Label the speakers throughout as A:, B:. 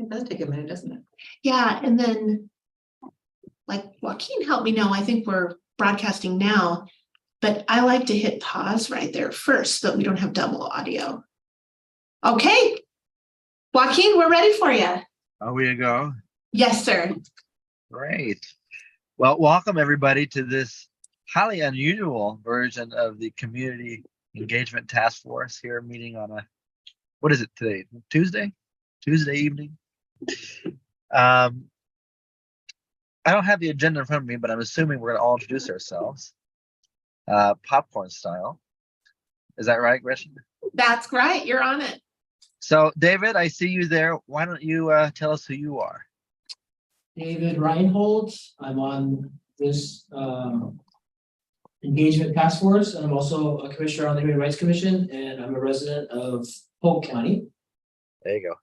A: It does take a minute, doesn't it?
B: Yeah, and then like Joaquin helped me know, I think we're broadcasting now, but I like to hit pause right there first so that we don't have double audio. Okay, Joaquin, we're ready for you.
C: Oh, we go.
B: Yes, sir.
C: Great. Well, welcome everybody to this highly unusual version of the Community Engagement Task Force here meeting on what is it today? Tuesday evening. I don't have the agenda in front of me, but I'm assuming we're gonna all introduce ourselves, popcorn style. Is that right, Gretchen?
B: That's right. You're on it.
C: So, David, I see you there. Why don't you tell us who you are?
D: David Reinhold. I'm on this engagement task force, and I'm also a commissioner on the Human Rights Commission, and I'm a resident of Polk County.
C: There you go.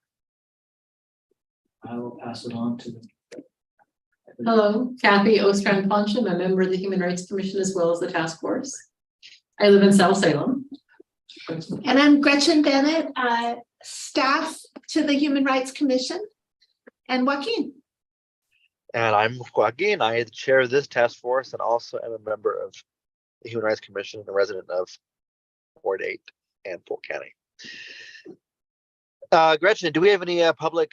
D: I will pass it on to
A: Hello, Kathy Ostrand-Poncham, a member of the Human Rights Commission as well as the task force. I live in South Salem.
B: And I'm Gretchen Bennett, staff to the Human Rights Commission. And Joaquin.
C: And I'm Joaquin. I am the chair of this task force and also am a member of the Human Rights Commission and a resident of Ward 8 and Polk County. Gretchen, do we have any public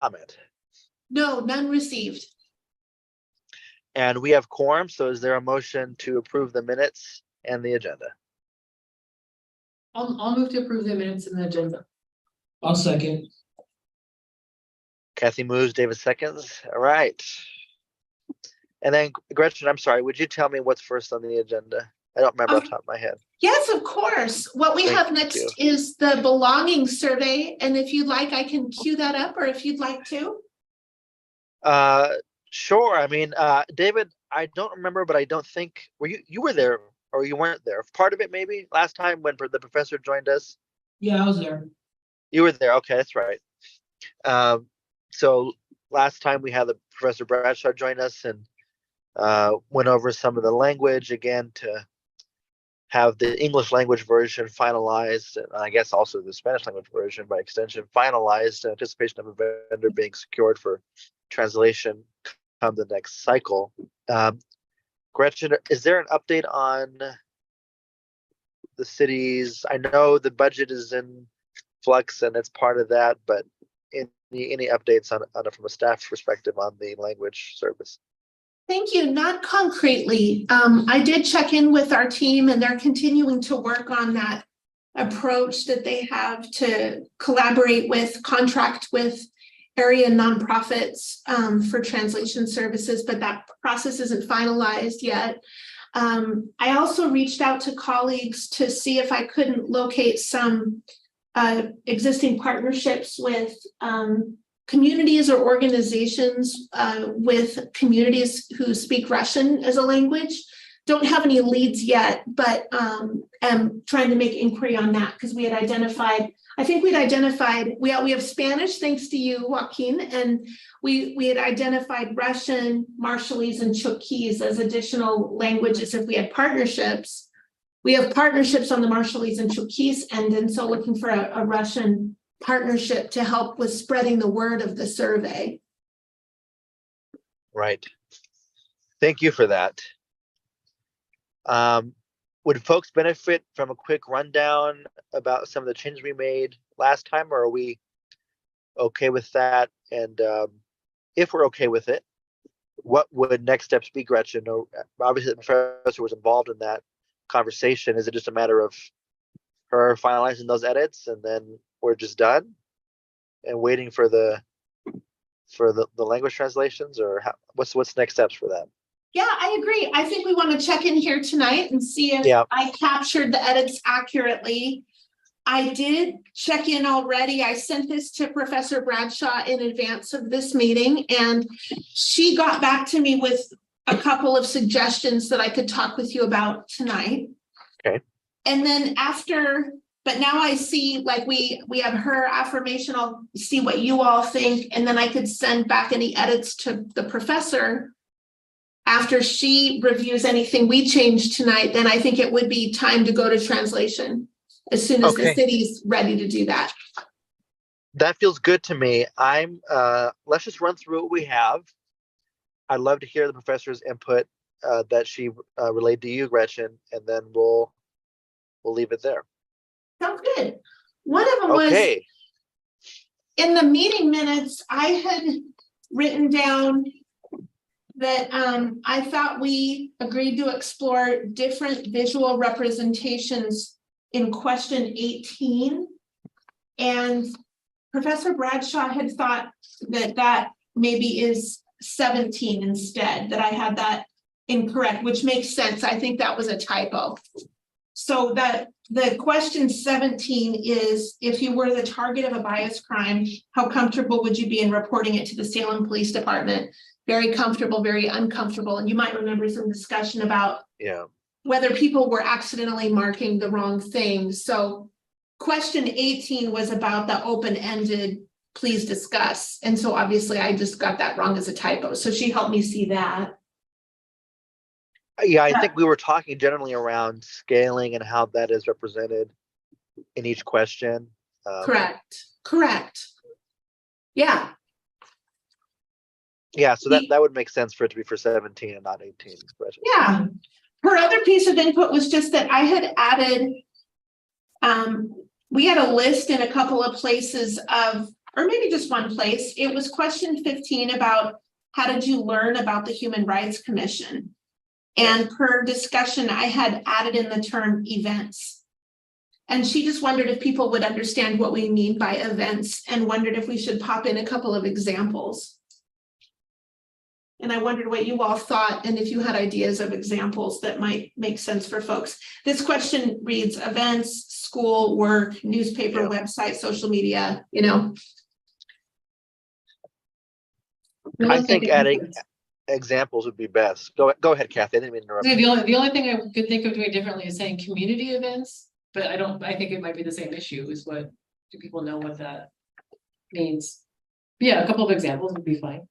C: comment?
B: No, none received.
C: And we have quorum, so is there a motion to approve the minutes and the agenda?
A: I'll move to approve the minutes in the agenda.
D: I'll second.
C: Kathy moves, David seconds. All right. And then Gretchen, I'm sorry, would you tell me what's first on the agenda? I don't remember off the top of my head.
B: Yes, of course. What we have next is the belonging survey. And if you'd like, I can cue that up, or if you'd like to.
C: Sure. I mean, David, I don't remember, but I don't think you were there or you weren't there. Part of it maybe last time when the professor joined us.
D: Yeah, I was there.
C: You were there. Okay, that's right. So last time we had the Professor Bradshaw join us and went over some of the language again to have the English language version finalized, and I guess also the Spanish language version by extension finalized in anticipation of a vendor being secured for translation come the next cycle. Gretchen, is there an update on the cities? I know the budget is in flux and it's part of that, but any updates on it from a staff perspective on the language service?
B: Thank you. Not concretely. I did check in with our team and they're continuing to work on that approach that they have to collaborate with, contract with area nonprofits for translation services, but that process isn't finalized yet. I also reached out to colleagues to see if I couldn't locate some existing partnerships with communities or organizations with communities who speak Russian as a language. Don't have any leads yet, but am trying to make inquiry on that because we had identified, I think we'd identified, we have Spanish, thanks to you, Joaquin, and we had identified Russian, Marshallese, and Chukese as additional languages if we had partnerships. We have partnerships on the Marshallese and Chukese end, and so looking for a Russian partnership to help with spreading the word of the survey.
C: Right. Thank you for that. Would folks benefit from a quick rundown about some of the changes we made last time, or are we okay with that? And if we're okay with it, what would next steps be, Gretchen? Or, obviously, the professor was involved in that conversation. Is it just a matter of her finalizing those edits and then we're just done and waiting for the language translations, or what's next steps for that?
B: Yeah, I agree. I think we want to check in here tonight and see if I captured the edits accurately. I did check in already. I sent this to Professor Bradshaw in advance of this meeting, and she got back to me with a couple of suggestions that I could talk with you about tonight.
C: Okay.
B: And then after, but now I see like we have her affirmation. I'll see what you all think, and then I could send back any edits to the professor. After she reviews anything we changed tonight, then I think it would be time to go to translation as soon as the city's ready to do that.
C: That feels good to me. Let's just run through what we have. I'd love to hear the professor's input that she relayed to you, Gretchen, and then we'll leave it there.
B: Sounds good. One of them was
C: Okay.
B: in the meeting minutes, I had written down that I thought we agreed to explore different visual representations in question 18. And Professor Bradshaw had thought that that maybe is 17 instead, that I had that incorrect, which makes sense. I think that was a typo. So that the question 17 is, if you were the target of a bias crime, how comfortable would you be in reporting it to the Salem Police Department? Very comfortable, very uncomfortable. And you might remember some discussion about whether people were accidentally marking the wrong thing. So question 18 was about the open-ended, please discuss. And so obviously I just got that wrong as a typo. So she helped me see that.
C: Yeah, I think we were talking generally around scaling and how that is represented in each question.
B: Correct. Yeah.
C: Yeah, so that would make sense for it to be for 17 and not 18.
B: Yeah. Her other piece of input was just that I had added, we had a list in a couple of places of, or maybe just one place. It was question 15 about how did you learn about the Human Rights Commission? And per discussion, I had added in the term events. And she just wondered if people would understand what we mean by events and wondered if we should pop in a couple of examples. And I wondered what you all thought and if you had ideas of examples that might make sense for folks. This question reads events, school, work, newspaper, website, social media, you know.
C: I think adding examples would be best. Go ahead, Kathy. I didn't mean to interrupt.
A: The only thing I could think of doing differently is saying community events, but I think it might be the same issue. Is what do people know what that means? Yeah, a couple of examples would be fine.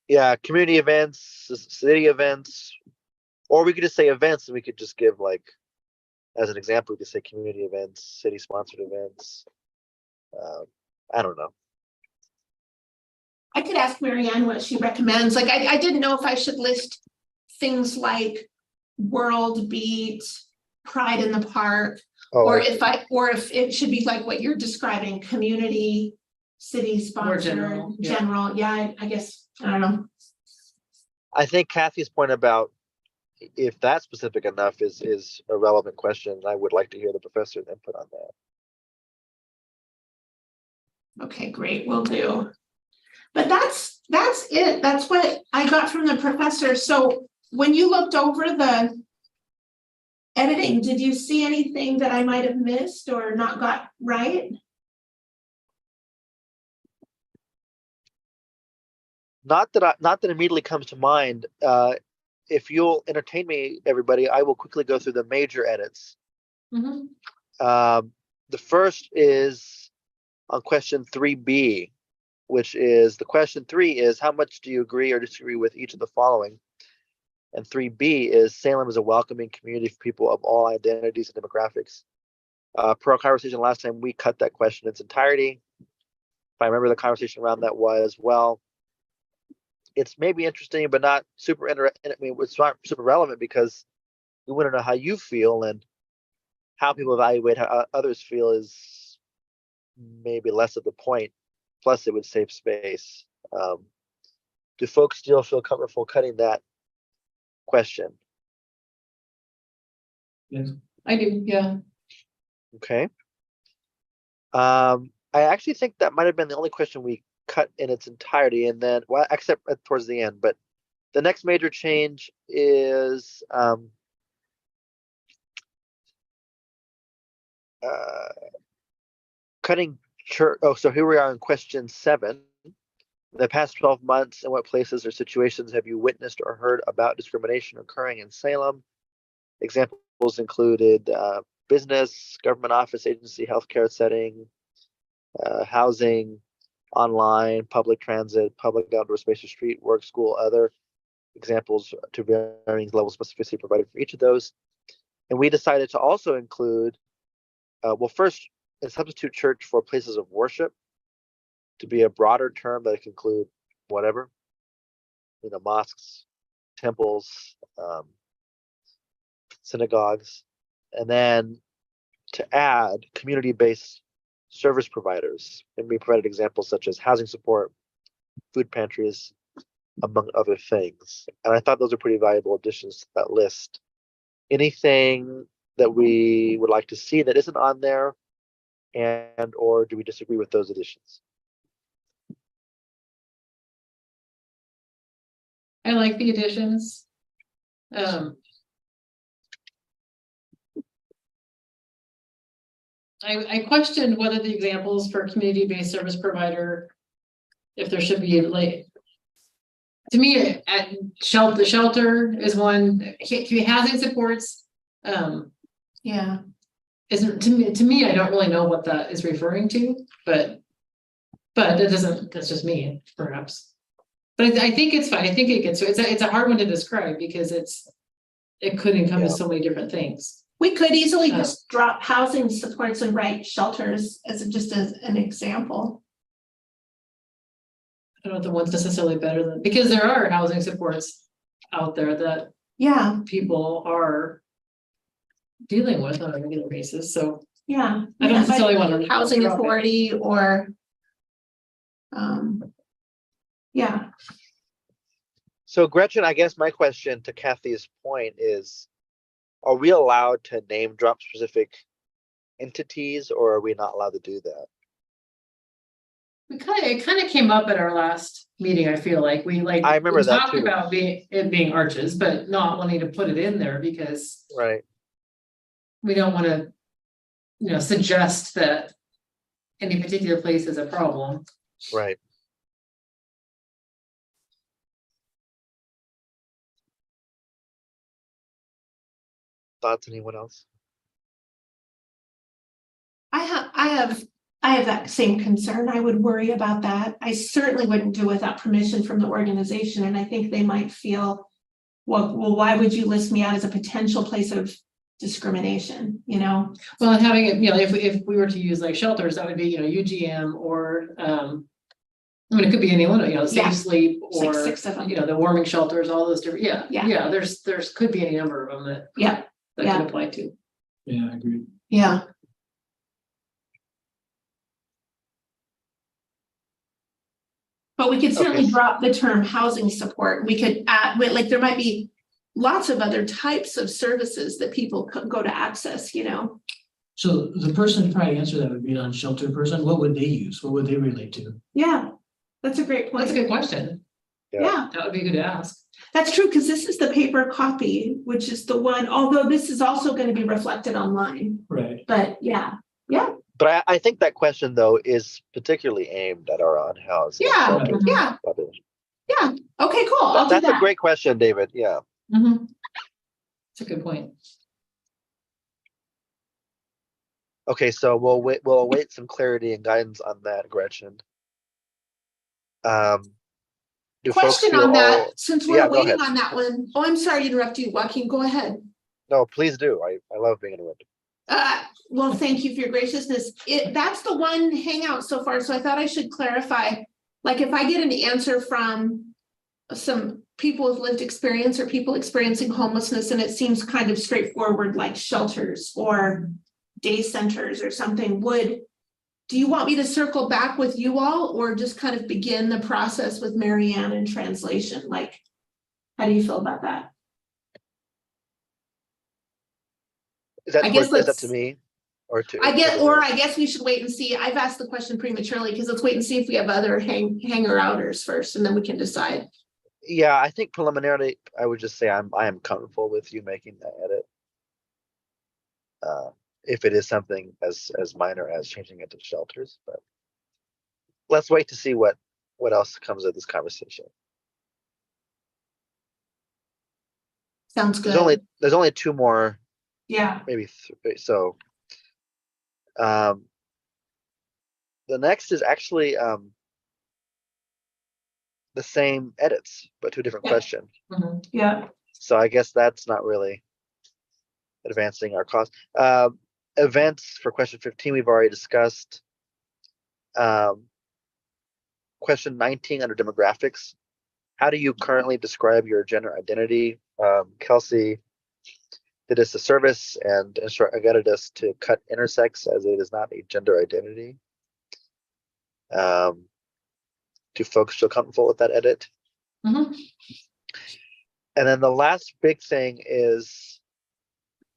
C: Yeah, community events, city events, or we could just say events, and we could just give like, as an example, we could say community events, city sponsored events. I don't know.
B: I could ask Marianne what she recommends. Like, I didn't know if I should list things like World Beat, Pride in the Park, or if it should be like what you're describing, community, city sponsored, general. Yeah, I guess, I don't know.
C: I think Kathy's point about if that's specific enough is a relevant question. I would like to hear the professor's input on that.
B: Okay, great, will do. But that's it. That's what I got from the professor. So when you looked over the editing, did you see anything that I might have missed or not got right?
C: Not that immediately comes to mind. If you'll entertain me, everybody, I will quickly go through the major edits.
A: Mm-hmm.
C: The first is on question 3B, which is the question 3 is how much do you agree or disagree with each of the following? And 3B is Salem is a welcoming community for people of all identities and demographics. Per our conversation last time, we cut that question in its entirety. If I remember, the conversation around that was, well, it's maybe interesting, but not super interesting. I mean, it's not super relevant because we want to know how you feel, and how people evaluate how others feel is maybe less of the point. Plus, it would save space. Do folks still feel comfortable cutting that question?
D: Yes.
A: I do, yeah.
C: Okay. I actually think that might have been the only question we cut in its entirety, and then, well, except towards the end. But the next major change is cutting church. Oh, so here we are in question 7. In the past 12 months, in what places or situations have you witnessed or heard about discrimination occurring in Salem? Examples included business, government office, agency, healthcare setting, housing, online, public transit, public outdoor space or street, work, school, other. Examples to varying levels of specificity provided for each of those. And we decided to also include, well, first, and substitute church for places of worship to be a broader term that can include whatever, mosques, temples, synagogues, and then to add community-based service providers. And we provided examples such as housing support, food pantries, among other things. And I thought those are pretty valuable additions to that list. Anything that we would like to see that isn't on there, and or do we disagree with those additions?
A: I like the additions. I questioned whether the examples for community-based service provider, if there should be like, to me, at the shelter is one, housing supports,
B: Yeah,
A: isn't, to me, I don't really know what that is referring to, but that doesn't, that's just me, perhaps. But I think it's fine, I think it gets, it's a hard one to describe because it could encompass so many different things.
B: we could easily just drop housing supports and write shelters as just as an example.
A: I don't know if the one's necessarily better than, because there are housing supports out there that
B: Yeah,
A: people are dealing with on a regular basis, so
B: yeah.
A: I don't necessarily want to
B: Housing
A: drop it.
B: authority or. Yeah,
C: So Gretchen, I guess my question to Kathy's point is, are we allowed to name drop specific entities, or are we not allowed to do that?
A: It kind of came up at our last meeting, I feel like,
C: I remember
A: we
C: that
A: talked
C: too.
A: about it being arches, but not wanting to put it in there because
C: Right.
A: we don't want to, suggest that any particular place is a problem.
C: Right. Thoughts, anyone else?
B: I have that same concern. I would worry about that. I certainly wouldn't do without permission from the organization, and I think they might feel, well, why would you list me out as a potential place of discrimination,
A: Well, and having it, if we were to use like shelters, that would be, UGM or, it could be any one,
B: Yeah.
A: Safe Sleep
B: It's like
A: or,
B: 6 of them.
A: the warming shelters, all those different,
B: Yeah.
A: there's could be any number of them
B: Yeah,
A: that
B: Yeah.
A: could apply to.
D: Yeah, I agree.
B: yeah. But we could certainly
C: Okay.
B: drop the term housing support. We could add, there might be lots of other types of services that people could go to access,
D: So the person to probably answer that would be an unsheltered person. What would they use? What would they relate to?
B: Yeah, that's a great point.
A: That's a good question.
B: Yeah,
A: That would be good to ask.
B: that's true, because this is the paper copy, which is the one, although this is also going to be reflected online,
D: Right.
B: but yeah.
C: But I think that question though is particularly aimed at our unhoused.
B: Yeah,
C: sheltered
B: yeah,
C: population.
B: yeah. Okay, cool. I'll do
C: That's a
B: that.
C: great question, David. Yeah.
A: That's a good point.
C: Okay, so we'll await some clarity and guidance on that, Gretchen. Do folks
B: Question
C: feel
B: on that,
C: all-
B: since
C: Yeah,
B: we're
C: go
B: waiting
C: ahead.
B: on that one. Oh, I'm sorry to interrupt you, Joaquin. Go ahead.
C: No, please do. I love being interrupted.
B: Well, thank you for your graciousness. That's the one hangout so far, so I thought I should clarify. Like, if I get an answer from some people with lived experience or people experiencing homelessness, and it seems kind of straightforward, like shelters or day centers or something, do you want me to circle back with you all, or just kind of begin the process with Marianne in translation? Like, how do you feel about that?
C: Is that
B: I guess
C: is that
B: let's-
C: to me? Or to
B: I
C: to-
B: guess we should wait and see. I've asked the question prematurely because let's wait and see if we have other hanger outers first, and then we can decide.
C: Yeah, I think preliminarily, I would just say I am comfortable with you making that edit. If it is something as minor as changing it to shelters, but let's wait to see what else comes of this conversation.
B: Sounds good.
C: There's only two more,
B: Yeah.
C: maybe three. So the next is actually the same edits, but to a different
B: Yeah.
C: question.
B: Yeah.
C: So I guess that's not really advancing our cause. events for question 15, we've already discussed. Question 19 under demographics. How do you currently describe your gender identity? Kelsey did us a service and guided us to cut intersex as it is not a gender identity. Do folks feel comfortable with that edit?
A: Mhm.
C: And then the last big thing is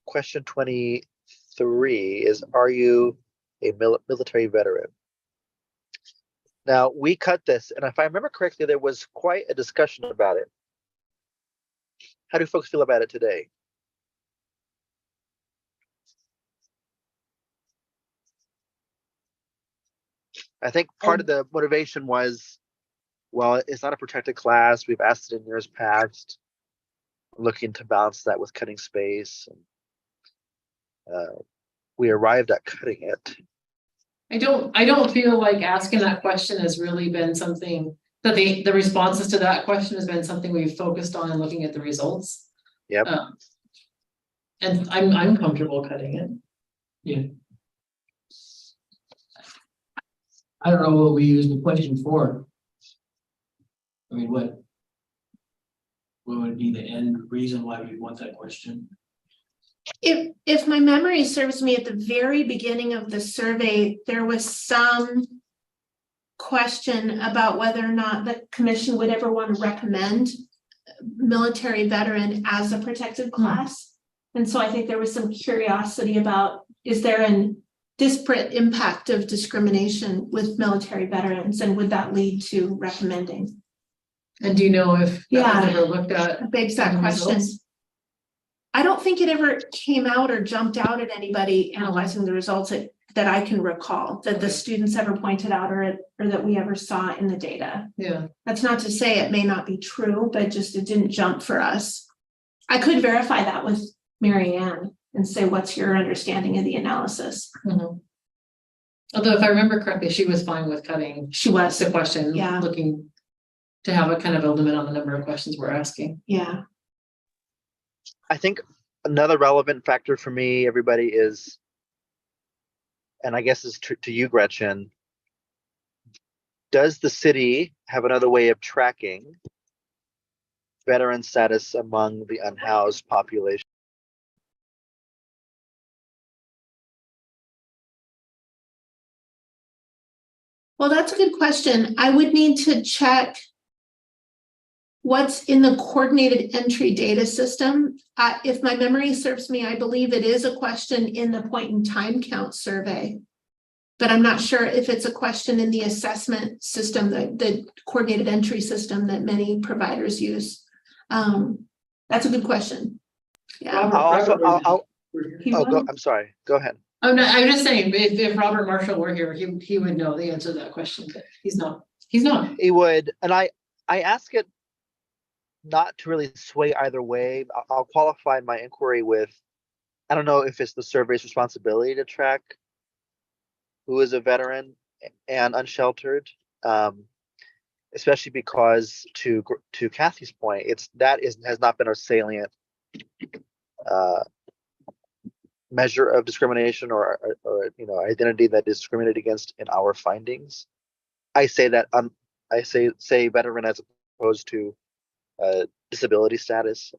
C: question 23 is, are you a military veteran? Now, we cut this, and if I remember correctly, there was quite a discussion about it. How do folks feel about it today? I think part of the motivation was, well, it's not a protected class. We've asked it in years past. Looking to balance that with cutting space. And, we arrived at cutting it.
A: I don't feel like asking that question has really been something that the responses to that question has been something we've focused on looking at the results.
C: Yep.
A: And I'm comfortable cutting it.
D: Yeah. I don't know what we use the question for. I mean, what would be the end reason why we want that question?
B: If my memory serves me, at the very beginning of the survey, there was some question about whether or not the commission would ever want to recommend military veteran as a protected class. And so I think there was some curiosity about, is there an disparate impact of discrimination with military veterans, and would that lead to recommending?
A: And do you know if that
B: Yeah.
A: was ever looked at?
B: That begs that
A: in the
B: question.
A: results?
B: I don't think it ever came out or jumped out at anybody analyzing the results that I can recall, that the students ever pointed out or that we ever saw in the data.
A: Yeah,
B: That's not to say it may not be true, but just it didn't jump for us. I could verify that with Mary Ann and say, what's your understanding of the analysis?
A: mhm. Although if I remember correctly, she was fine with cutting
B: She was,
A: the question,
B: Yeah.
A: looking to have a kind of a limit on the number of questions we're asking.
B: yeah.
C: I think another relevant factor for me, everybody, is, and I guess is to you, Gretchen, does the city have another way of tracking veteran status among the unhoused population?
B: Well, that's a good question. I would need to check what's in the coordinated entry data system. If my memory serves me, I believe it is a question in the point in time count survey. But I'm not sure if it's a question in the assessment system, the coordinated entry system that many providers use. That's a good question. Yeah.
C: I'm sorry, go ahead.
A: Oh, no, I'm just saying, if Robert Marshall were here, he would know the answer to that question, but he's not.
C: He would, and I ask it not to really sway either way. I'll qualify my inquiry with, I don't know if it's the survey's responsibility to track who is a veteran and unsheltered, especially because to Kathy's point, has not been a salient measure of discrimination or identity that is discriminated against in our findings. I say that I say veteran as opposed to disability status,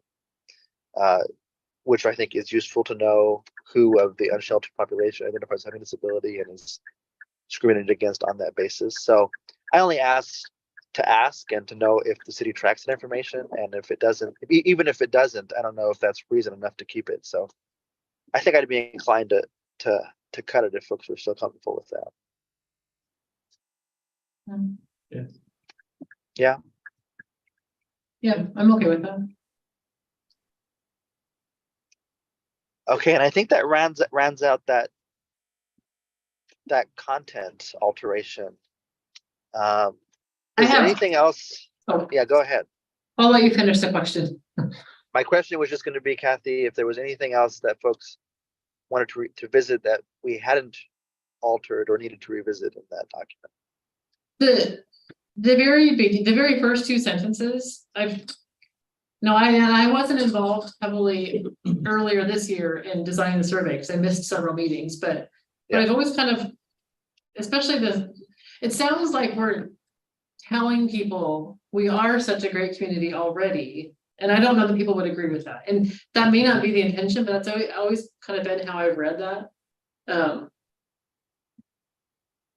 C: which I think is useful to know who of the unsheltered population identifies having a disability and is discriminated against on that basis. So I only ask and to know if the city tracks that information, and if it doesn't, even if it doesn't, I don't know if that's reason enough to keep it. So I think I'd be inclined to cut it if folks are still comfortable with that.
A: Yeah, I'm okay with that.
C: Okay, and I think that rounds out that content alteration. Is there anything else?
A: Oh.
C: Yeah, go ahead.
A: I'll let you finish the question.
C: My question was just going to be, Kathy, if there was anything else that folks wanted to visit that we hadn't altered or needed to revisit in that document.
A: The very first two sentences, No, I wasn't involved heavily earlier this year in designing the survey, because I missed several meetings, but
C: Yeah.
A: I've always kind of, especially it sounds like we're telling people we are such a great community already. And I don't know that people would agree with that. And that may not be the intention, but that's always kind of been how I've read that.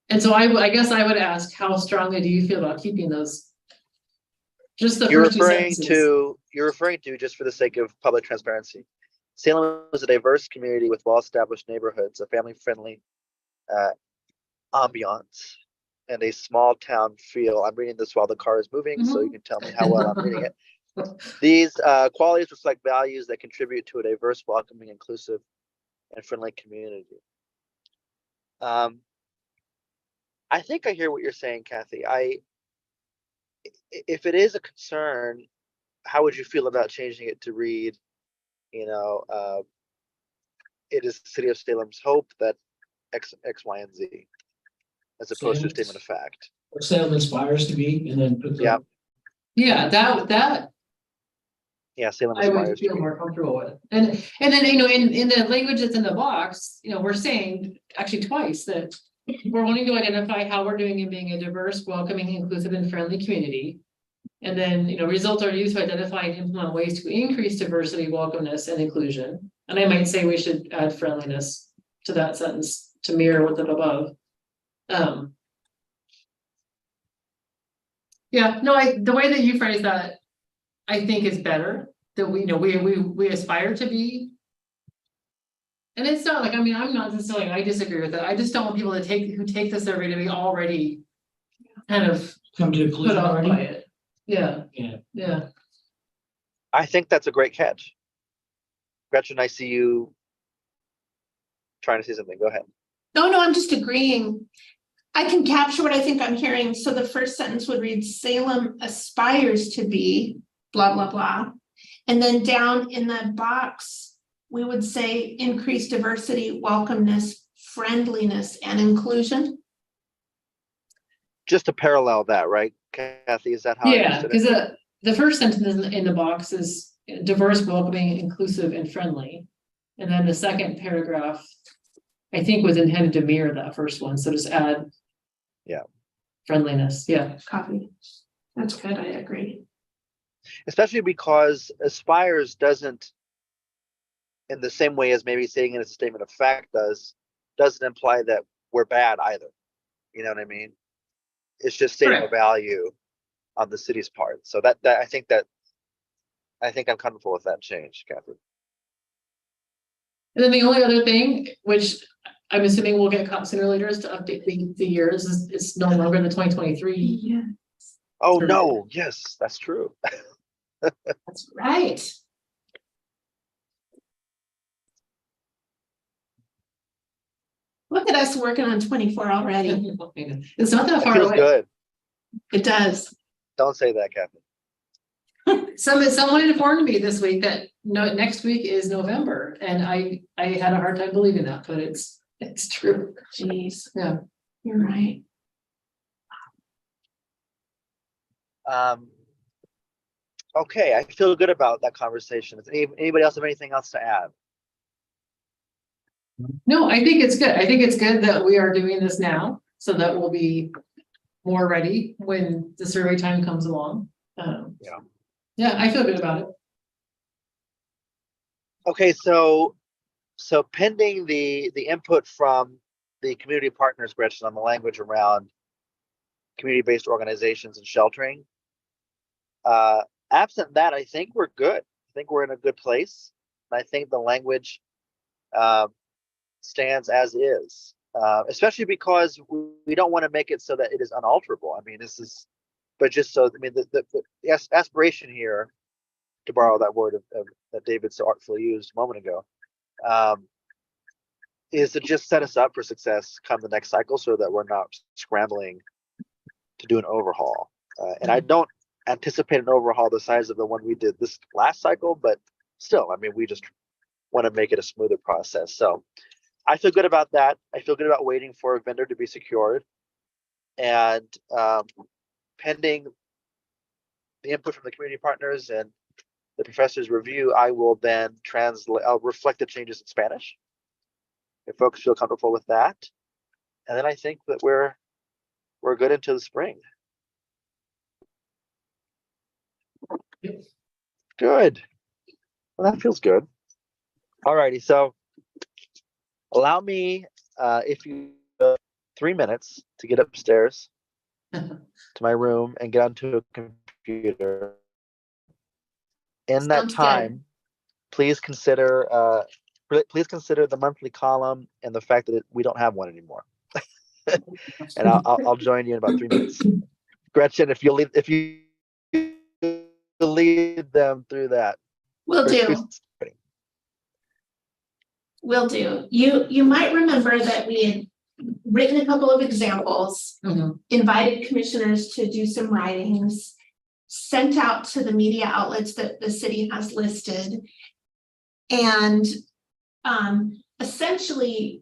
A: And so I guess I would ask, how strongly do you feel about keeping those? Just the
C: You're
A: first two
C: referring
A: sentences.
C: you're referring to, just for the sake of public transparency, Salem is a diverse community with well-established neighborhoods, a family-friendly ambiance, and a small town feel. I'm reading this while the car is moving, so you can tell me how well I'm reading it. These qualities reflect values that contribute to a diverse, welcoming, inclusive, and friendly community. I think I hear what you're saying, Kathy. If it is a concern, how would you feel about changing it to read, it is the city of Salem's hope that X, Y, and Z, as opposed to a statement of fact.
D: Or Salem aspires to be, and then put the.
C: Yeah.
A: Yeah, that
C: Yeah, Salem
A: I would
C: aspires to
A: feel
C: be.
A: more comfortable with. And then, in the language that's in the box, we're saying actually twice that we're wanting to identify how we're doing in being a diverse, welcoming, inclusive, and friendly community. And then, results are used to identify and implement ways to increase diversity, welcomeness, and inclusion. And I might say we should add friendliness to that sentence to mirror what's up above. Yeah, no, the way that you phrase that, I think is better, that we aspire to be. And it's not like, I'm not necessarily, I disagree with that. I just don't want people who take the survey to be already kind of
D: Come to a
A: put
D: conclusion
A: off
D: already.
A: by it. Yeah,
D: Yeah.
A: yeah.
C: I think that's a great catch. Gretchen, I see you trying to say something. Go ahead.
B: No, I'm just agreeing. I can capture what I think I'm hearing. So the first sentence would read, Salem aspires to be blah, blah, blah. And then down in the box, we would say increase diversity, welcomeness, friendliness, and inclusion.
C: Just to parallel that, right, Kathy? Is that how I
A: Yeah,
C: understood
A: because
C: it?
A: the first sentence in the box is diverse, welcoming, inclusive, and friendly. And then the second paragraph, I think, was intended to mirror that first one. So just add.
C: Yeah.
A: Friendliness, yeah.
B: Copy. That's good, I agree.
C: Especially because aspires doesn't, in the same way as maybe saying it as a statement of fact doesn't imply that we're bad either. You know what I mean? It's just stating a value on the city's part. So that I think I'm comfortable with that change, Kathy.
A: And then the only other thing, which I'm assuming we'll get caught sooner or later, is to update the years. It's no longer the 2023.
B: Yeah,
C: Oh
A: Sure.
C: no, yes, that's true.
B: that's right. Look at us working on 24 already.
A: It's not that
C: That
A: far
C: feels
A: away.
C: good.
B: It does.
C: Don't say that, Kathy.
A: Someone informed me this week that next week is November, and I had a hard time believing that, but it's true.
B: Jeez,
A: Yeah.
B: you're right.
C: Okay, I feel good about that conversation. Does anybody else have anything else to add?
A: No, I think it's good. I think it's good that we are doing this now, so that we'll be more ready when the survey time comes along. Yeah, I feel good about it.
C: Okay, so pending the input from the community partners, Gretchen, on the language around community-based organizations and sheltering. Absent that, I think we're good. I think we're in a good place. And I think the language stands as is, especially because we don't want to make it so that it is unalterable. I mean, but just so, I mean, the aspiration here, to borrow that word that David so artfully used a moment ago, is to just set us up for success come the next cycle, so that we're not scrambling to do an overhaul. And I don't anticipate an overhaul the size of the one we did this last cycle, but still, I mean, we just want to make it a smoother process. So I feel good about that. I feel good about waiting for a vendor to be secured, and pending the input from the community partners and the professor's review, I will then I'll reflect the changes in Spanish. If folks feel comfortable with that. And then I think that we're good into the spring.
D: Yep.
C: Good. Well, that feels good. Alrighty, so allow me, if you 3 minutes to get upstairs to my room and get onto a computer. In that
B: Sounds good.
C: time, please consider the monthly column and the fact that we don't have one anymore. And I'll join you in about 3 minutes. Gretchen, if you lead them through that.
B: Will do. Will do. You might remember that we had written a couple of examples, invited commissioners to do some writings, sent out to the media outlets that the city has listed, and essentially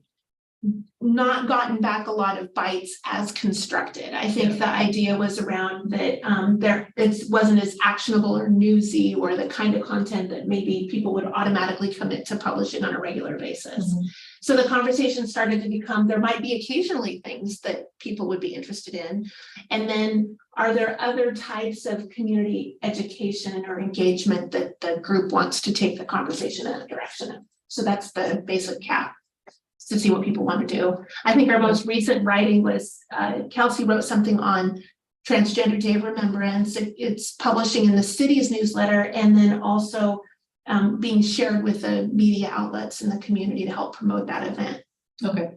B: not gotten back a lot of bites as constructed. I think the idea was around that it wasn't as actionable or newsy or the kind of content that maybe people would automatically commit to publishing on a regular basis. So the conversation started to become, there might be occasionally things that people would be interested in. And then are there other types of community education or engagement that the group wants to take the conversation in a direction of? So that's the basic cap, to see what people want to do. I think our most recent writing was, Kelsey wrote something on Transgender Day of Remembrance. It's publishing in the city's newsletter, and then also being shared with the media outlets in the community to help promote that event.
A: Okay.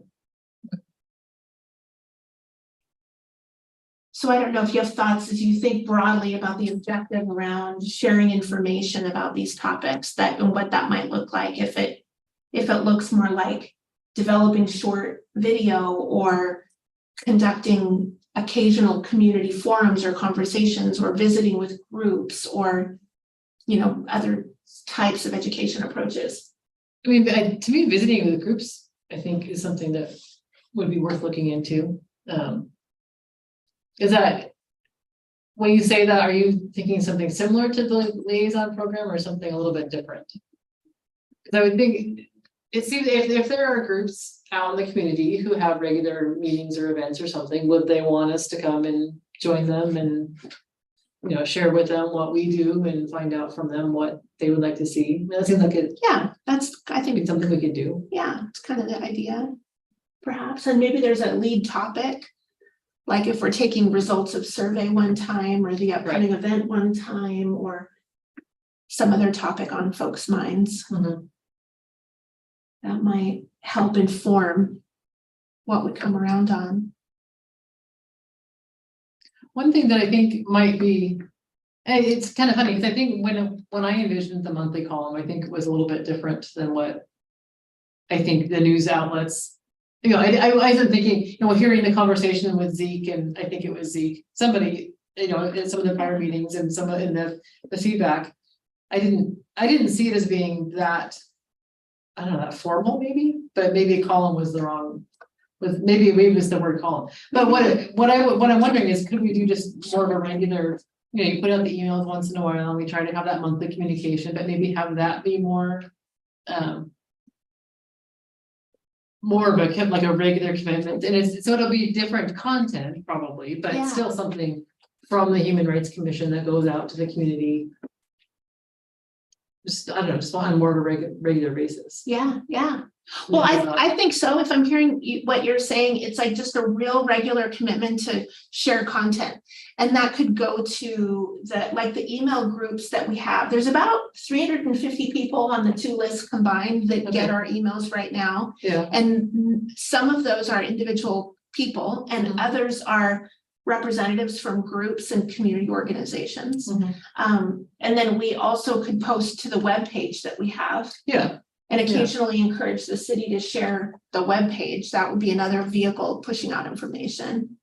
B: So I don't know if you have thoughts as you think broadly about the objective around sharing information about these topics, that and what that might look like, if it looks more like developing short video or conducting occasional community forums or conversations or visiting with groups or, other types of education approaches.
A: I mean, to me, visiting with groups, I think, is something that would be worth looking into. Is that, when you say that, are you thinking something similar to the liaison program or something a little bit different? Because I would think, it seems if there are groups out in the community who have regular meetings or events or something, would they want us to come and join them and, share with them what we do and find out from them what they would like to see? That seems like it.
B: Yeah, I think
A: It's something we could do.
B: Yeah, it's kind of the idea, perhaps. And maybe there's a lead topic, like if we're taking results of survey one time or the upcoming event one time, or some other topic on folks' minds. That might help inform what we come around on.
A: One thing that I think might be, and it's kind of funny, because I think when I envisioned the monthly column, I think it was a little bit different than what I think the news outlets, I wasn't thinking, hearing the conversation with Zeke, and I think it was Zeke, somebody, in some of the prior meetings and some of in the feedback, I didn't see it as being that, I don't know, that formal maybe, but maybe a column was the wrong, maybe it was the word column. But what I'm wondering is, could we do just more of a regular, you put out the emails once in a while, and we try to have that monthly communication, but maybe have that be more of like a regular commitment, and so it'll be different content probably, but it's still something from the Human Rights Commission that goes out to the community. Just, I don't know, just on more of a regular basis.
B: Yeah. Well, I think so. If I'm hearing what you're saying, it's like just a real regular commitment to share content. And that could go to the email groups that we have. There's about 350 people on the two lists combined that get our emails right now.
A: Yeah.
B: And some of those are individual people, and others are representatives from groups and community organizations. And then we also could post to the webpage that we have.
A: Yeah.
B: And occasionally encourage the city to share the webpage. That would be another vehicle pushing out information.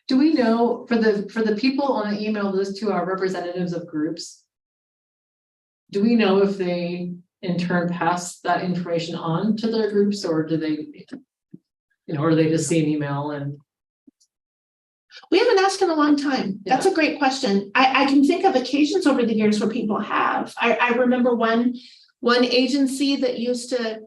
A: Do we know, for the people on the email list who are representatives of groups, do we know if they in turn pass that information on to their groups, or do they, or do they just see an email and?
B: We haven't asked in a long time. That's a great question. I can think of occasions over the years where people have. I remember one agency that used to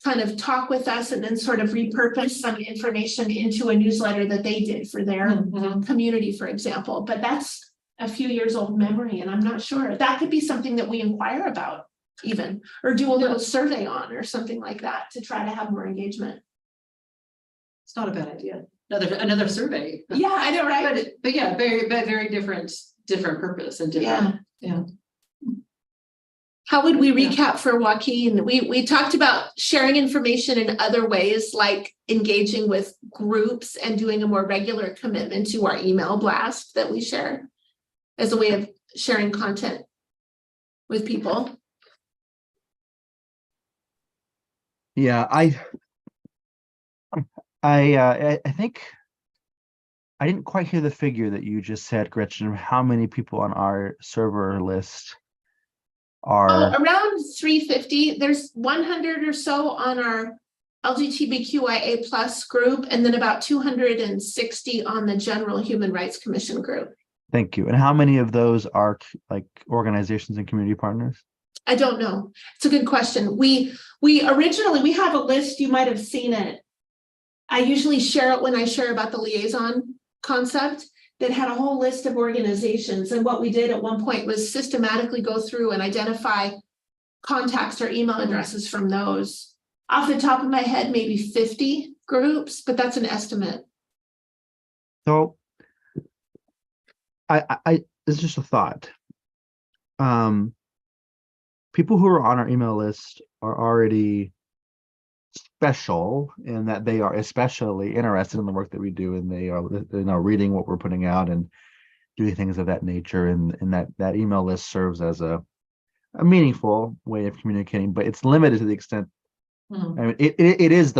B: kind of talk with us and then sort of repurpose some information into a newsletter that they did for their
A: Mhm.
B: community, for example. But that's a few years old memory, and I'm not sure. That could be something that we inquire about even, or do a little survey on or something like that to try to have more engagement.
A: It's not a bad idea. Another survey.
B: Yeah, I know, right?
A: But yeah, very different purpose and different, yeah.
B: How would we
A: Yeah.
B: recap for Joaquin? We talked about sharing information in other ways, like engaging with groups and doing a more regular commitment to our email blast that we share as a way of sharing content with people.
E: Yeah, I think I didn't quite hear the figure that you just said, Gretchen. How many people on our server list are?
B: Around 350. There's 100 or so on our LGBTQIA plus group, and then about 260 on the General Human Rights Commission group.
E: Thank you. And how many of those are like organizations and community partners?
B: I don't know. It's a good question. We originally have a list, you might have seen it. I usually share it when I share about the liaison concept that had a whole list of organizations. And what we did at one point was systematically go through and identify contacts or email addresses from those. Off the top of my head, maybe 50 groups, but that's an estimate.
E: So I it's just a thought. People who are on our email list are already special in that they are especially interested in the work that we do, and they are, you know, reading what we're putting out and doing things of that nature. And that email list serves as a meaningful way of communicating, but it's limited to the extent.
A: Mhm.
E: I mean, it is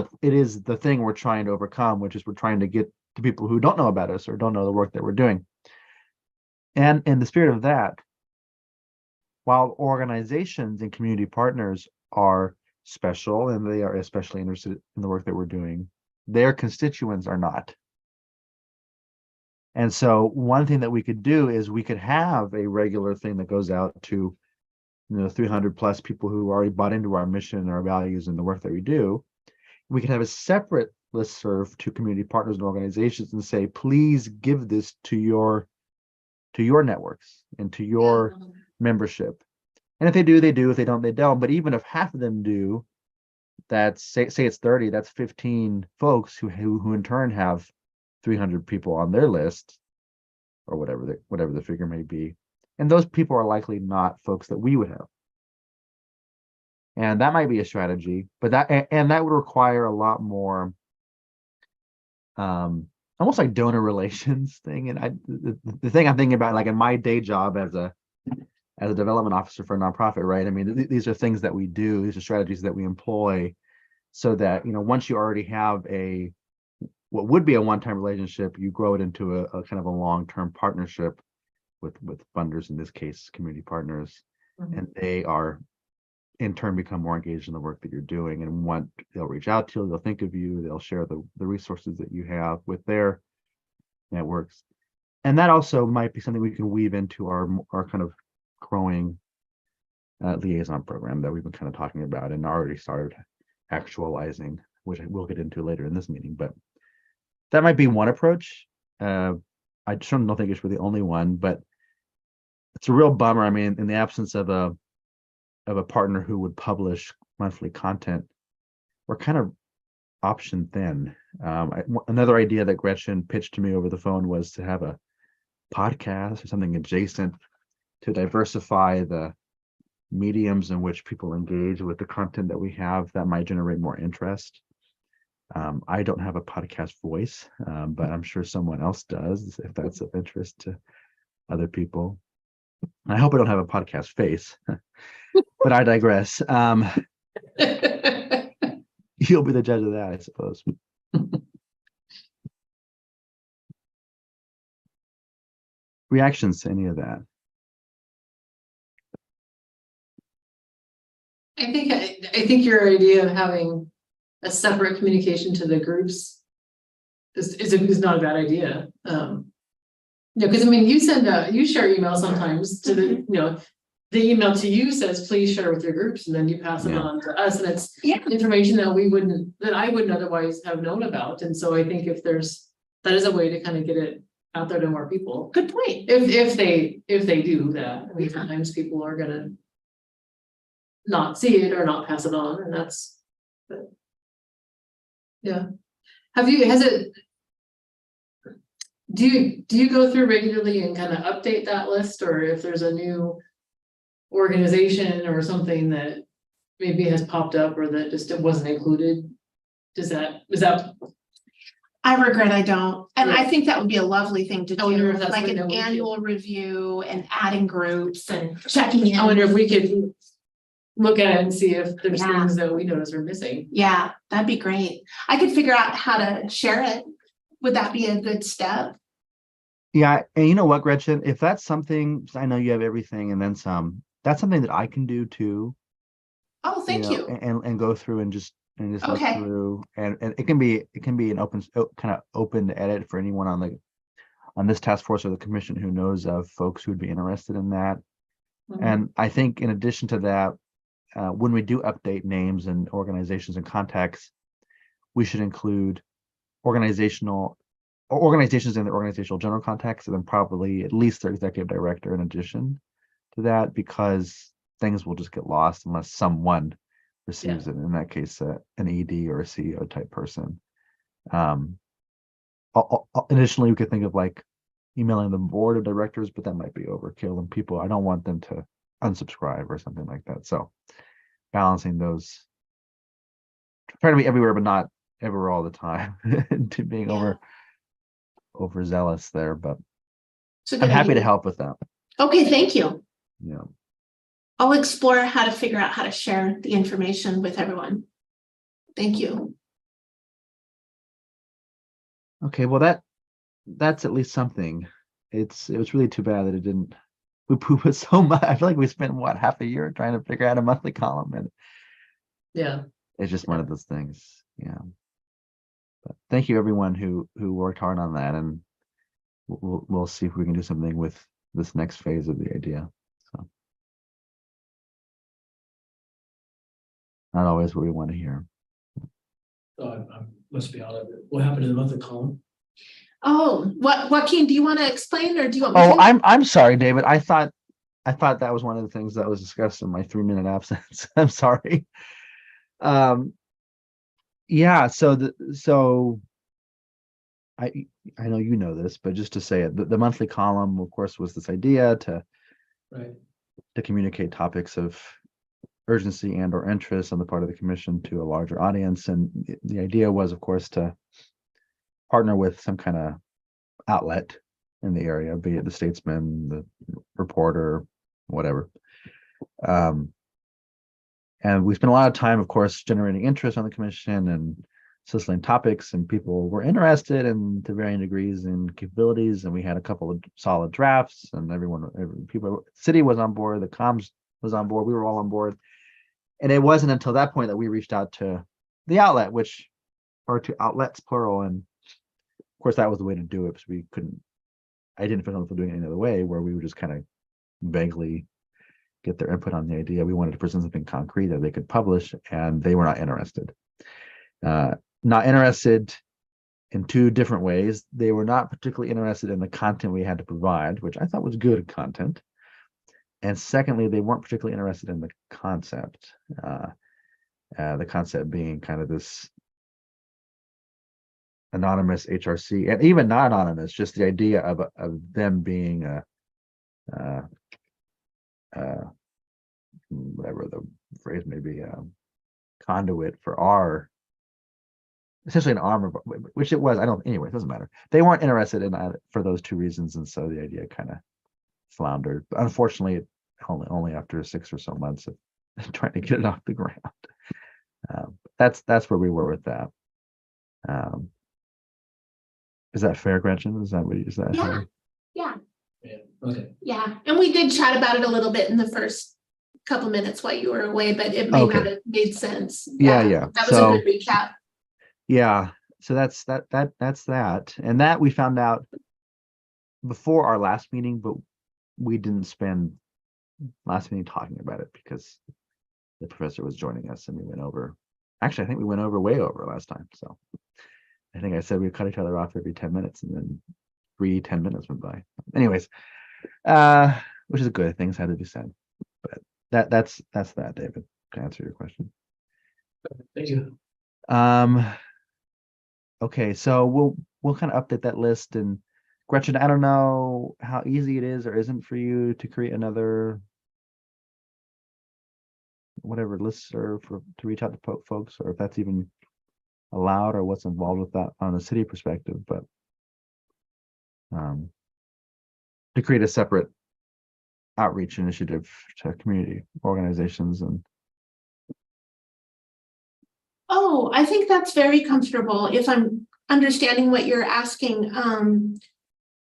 E: the thing we're trying to overcome, which is we're trying to get to people who don't know about us or don't know the work that we're doing. And in the spirit of that, while organizations and community partners are special and they are especially interested in the work that we're doing, their constituents are not. And so one thing that we could do is we could have a regular thing that goes out to, 300 plus people who already bought into our mission and our values and the work that we do. We could have a separate listserv to community partners and organizations and say, please give this to your networks and to your membership. And if they do, they do. If they don't, they don't. But even if half of them do, that's say it's 30, that's 15 folks who in turn have 300 people on their list, or whatever the figure may be. And those people are likely not folks that we would have. And that might be a strategy, but that would require a lot more almost like donor relations thing. And the thing I'm thinking about, like in my day job as a development officer for a nonprofit, right? I mean, these are things that we do, these are strategies that we employ so that, once you already have what would be a one-time relationship, you grow it into a kind of a long-term partnership with funders, in this case, community partners, and they are in turn become more engaged in the work that you're doing, and they'll reach out to you, they'll think of you, they'll share the resources that you have with their networks. And that also might be something we can weave into our kind of growing liaison program that we've been kind of talking about and already started actualizing, which we'll get into later in this meeting. But that might be one approach. I certainly don't think it's the only one, but it's a real bummer. I mean, in the absence of a partner who would publish monthly content, we're kind of option thin. Another idea that Gretchen pitched to me over the phone was to have a podcast or something adjacent to diversify the mediums in which people engage with the content that we have that might generate more interest. I don't have a podcast voice, but I'm sure someone else does if that's of interest to other people. I hope I don't have a podcast face, but I digress. You'll be the judge of that, I suppose. Reactions to any of that?
A: I think your idea of having a separate communication to the groups is not a bad idea. Yeah, because I mean, you share emails sometimes to the, you know, the email to you says, please share with your groups, and then you pass it
E: Yeah.
A: on to us, and it's
B: Yeah.
A: information that I wouldn't otherwise have known about, and so I think if that is a way to kind of get it out there to more people.
B: Good point.
A: If they do that, I mean,
B: Yeah.
A: sometimes people are gonna not see it or not pass it on, and that's. But yeah, has it? Do you go through regularly and kind of update that list, or if there's a new organization or something that maybe has popped up or that just it wasn't included? Is that?
B: I regret I don't, and I
A: Yeah.
B: think that would be a lovely thing to
A: I wonder
B: do,
A: if that's
B: like
A: something
B: an
A: that we could-
B: annual review and adding groups and checking in.
A: I wonder if we could look at it and see if there's
B: Yeah.
A: things that we notice are missing.
B: Yeah, that'd be great. I could figure out how to share it. Would that be a good step?
E: Yeah, and you know what, Gretchen, if that's something, I know you have everything and then some, that's something that I can do too.
B: Oh, thank
E: know,
B: you.
E: And go through and just look
B: Okay.
E: through, and it can be an open, kind of open to edit for anyone on this task force or the commission who knows of folks who'd be interested in that. And I think in addition to that, when we do update names and organizations and contacts, we should include organizations in the organizational general contacts, and then probably at least their executive director in addition to that, because things will just get lost unless someone receives it. In that case, an ED or a CEO type person. Additionally, we could think of like emailing the board of directors, but that might be overkill, and people, I don't want them to unsubscribe or something like that. So balancing those, trying to be everywhere but not everywhere all the time, to being
B: Yeah.
E: overzealous there. But
B: It's a
E: I'm
B: good
E: happy to
B: idea.
E: help with that.
B: Okay, thank you.
E: Yeah.
B: I'll explore how to figure out how to share the information with everyone. Thank you.
E: Okay, well that's at least something. It was really too bad that it didn't. We poo-pooed so much. I feel like we spent half a year trying to figure out a monthly column, and
A: Yeah,
E: it's just one of those things. Yeah. But thank you everyone who worked hard on that, and we'll see if we can do something with this next phase of the idea. So not always what we want to hear.
D: I must be out of it. What happened to the monthly column?
B: Oh, Joaquin, do you want to explain or do you want me
E: Oh,
B: to?
E: I'm sorry, David. I thought that was one of the things that was discussed in my 3-minute absence. I'm sorry. Yeah, so I know you know this, but just to say it, the monthly column, of course, was this idea
D: Right.
E: to communicate topics of urgency and or interest on the part of the commission to a larger audience. And the idea was, of course, to partner with some kind of outlet in the area, be it the Statesman, the Reporter, whatever. And we spent a lot of time, of course, generating interest on the commission and soliciting topics, and people were interested in to varying degrees and capabilities. And we had a couple of solid drafts, and city was on board, the comms was on board, we were all on board. And it wasn't until that point that we reached out to the outlet, or to outlets plural. And of course, that was the way to do it, because I didn't feel comfortable doing it any other way, where we would just kind of vaguely get their input on the idea. We wanted to present something concrete that they could publish, and they were not interested. Not interested in two different ways. They were not particularly interested in the content we had to provide, which I thought was good content. And secondly, they weren't particularly interested in the concept. The concept being kind of this anonymous HRC, and even not anonymous, just the idea of them being whatever the phrase may be, conduit for essentially an arm of, which it was. Anyway, it doesn't matter. They weren't interested in that for those two reasons, and so the idea kind of floundered. But unfortunately, only after 6 or so months of trying to get it off the ground. That's where we were with that. Is that fair, Gretchen? Is that what is that?
B: Yeah. Yeah.
D: Yeah. Okay.
B: Yeah, and we did chat about it a little bit in the first couple minutes while you were away, but it may not have made sense.
E: Yeah.
B: That was a good recap.
E: Yeah. So that's that. And that we found out before our last meeting, but we didn't spend last meeting talking about it because the professor was joining us and we went over. Actually, I think we went over way over last time. So I think I said we cut each other off every 10 minutes and then 10 minutes went by. Anyways, which is a good, things had to be said. But that's that, David, to answer your question.
D: Thank you.
E: Okay, so we'll kind of update that list. And Gretchen, I don't know how easy it is or isn't for you to create another whatever listserv to reach out to folks, or if that's even allowed or what's involved with that on a city perspective, but to create a separate outreach initiative to community organizations. And
B: Oh, I think that's very comfortable if I'm understanding what you're asking.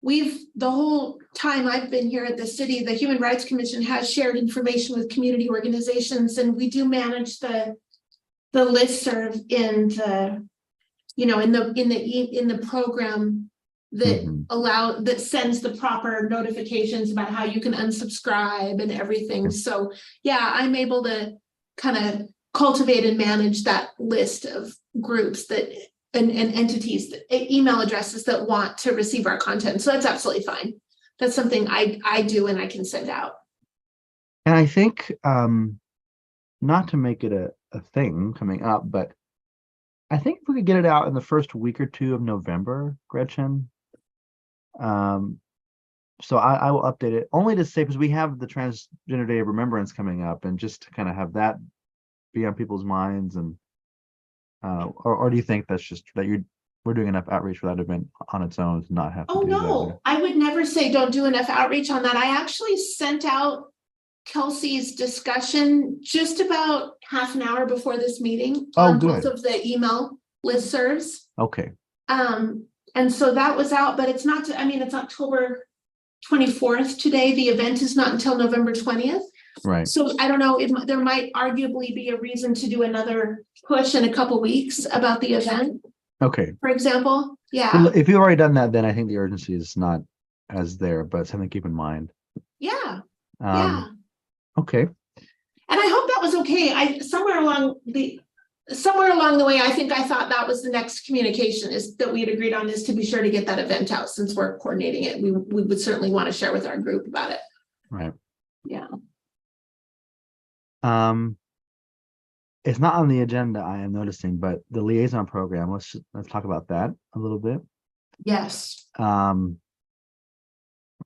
B: The whole time I've been here at the city, the Human Rights Commission has shared information with community organizations, and we do manage the listserv in the, in the program that that sends the proper notifications about how you can unsubscribe and everything. So yeah, I'm able to kind of cultivate and manage that list of groups that and entities, email addresses that want to receive our content. So that's absolutely fine. That's something I do and I can send out.
E: And I think, not to make it a thing coming up, but I think if we could get it out in the first week or two of November, Gretchen. So I will update it only to say, because we have the Transgender Day of Remembrance coming up, and just to kind of have that be on people's minds. And or do you think that's just that we're doing enough outreach for that event on its own to not have to do
B: no,
E: that?
B: I would never say don't do enough outreach on that. I actually sent out Kelsey's discussion just about half an hour before this meeting on both of the email listservs.
E: Okay.
B: And so that was out, but it's not, it's October 24th today. The event is not until November 20th.
E: Right.
B: So I don't know, there might arguably be a reason to do another push in a couple weeks about the event.
E: Okay.
B: For example, yeah.
E: Well, if you've already done that, then I think the urgency is not as there, but something to keep in mind.
B: Yeah.
E: Okay.
B: And I hope that was okay. Somewhere along the way, I think I thought that was the next communication is that we had agreed on, is to be sure to get that event out. Since we're coordinating it, we would certainly want to share with our group about it.
E: Right.
B: Yeah.
E: It's not on the agenda, I am noticing, but the liaison program, let's talk about that a little bit.
B: Yes.
E: David,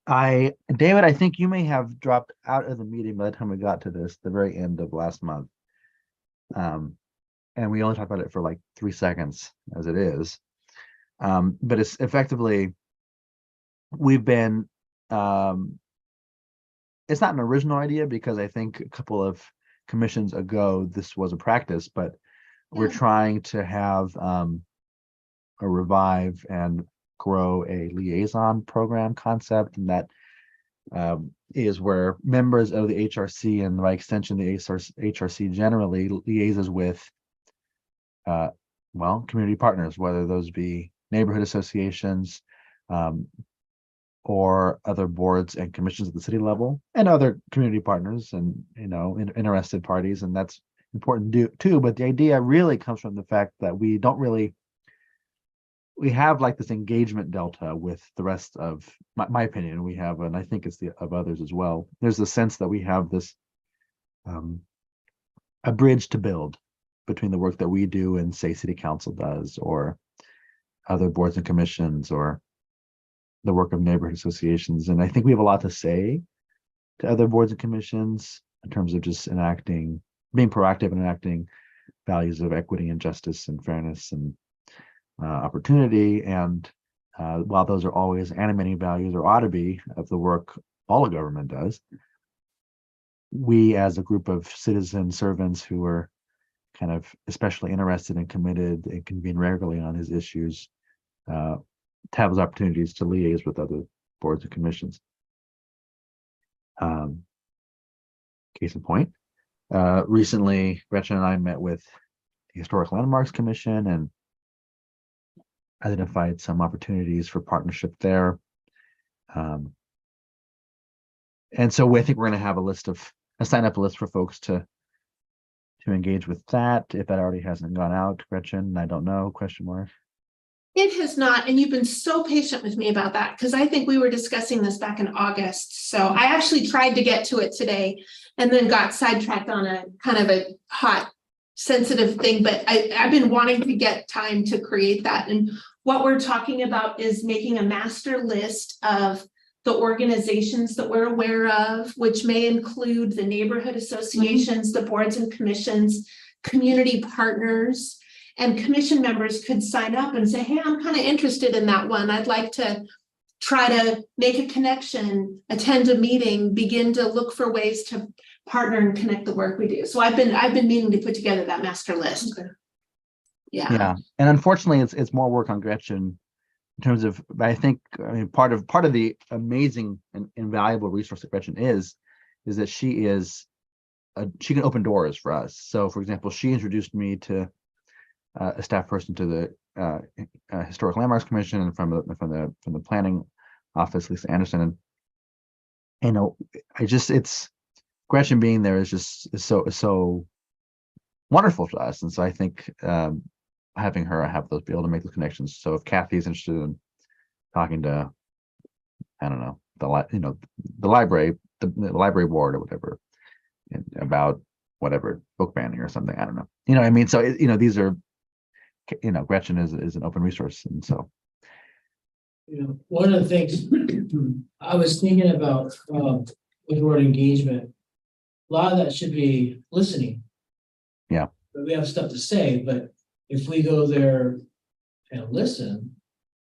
E: I think you may have dropped out of the meeting by the time we got to this, the very end of last month. And we only talked about it for like 3 seconds as it is. But it's effectively, we've been, it's not an original idea, because I think a couple of commissions ago, this was a practice, but we're trying to have a revive and grow a liaison program concept, and that is where members of the HRC, and by extension the HRC generally, liaises with community partners, whether those be neighborhood associations or other boards and commissions at the city level, and other community partners and interested parties. And that's important too, but the idea really comes from the fact that we have like this engagement delta with the rest of my opinion. We have, and I think it's of others as well, there's a sense that we have this a bridge to build between the work that we do and say city council does, or other boards and commissions, or the work of neighborhood associations. And I think we have a lot to say to other boards and commissions in terms of just being proactive and enacting values of equity and justice and fairness and opportunity. And while those are always animating values, or ought to be, of the work all of government does, we as a group of citizen servants who are kind of especially interested and committed and convene regularly on his issues, to have those opportunities to liaise with other boards and commissions. Case in point, recently Gretchen and I met with the Historic Landmarks Commission and identified some opportunities for partnership there. And so I think we're going to have a sign up list for folks to engage with that. If that already hasn't gone out, Gretchen, I don't know, question mark.
B: It has not, and you've been so patient with me about that, because I think we were discussing this back in August. So I actually tried to get to it today and then got sidetracked on a kind of a hot, sensitive thing, but I've been wanting to get time to create that. And what we're talking about is making a master list of the organizations that we're aware of, which may include the neighborhood associations, the boards and commissions, community partners, and commission members could sign up and say, hey, I'm kind of interested in that one. I'd like to try to make a connection, attend a meeting, begin to look for ways to partner and connect the work we do. So I've been meaning to put together that master list.
A: Okay.
E: Yeah, and unfortunately, it's more work on Gretchen in terms of. I mean, part of the amazing and invaluable resource that Gretchen is that she can open doors for us. So, for example, she introduced me to a staff person to the Historic Landmarks Commission, and from the planning office, Lisa Anderson, and it's Gretchen being there is so wonderful to us, and so I think having her be able to make those connections. So if Kathy's interested in talking to, I don't know, the library board or whatever, about whatever book banning or something, I don't know, what I mean. So these are, Gretchen is an open resource, and so.
D: One of the things I was thinking about with the word engagement, a lot of that should be listening.
E: Yeah.
D: But we have stuff to say, but if we go there and listen,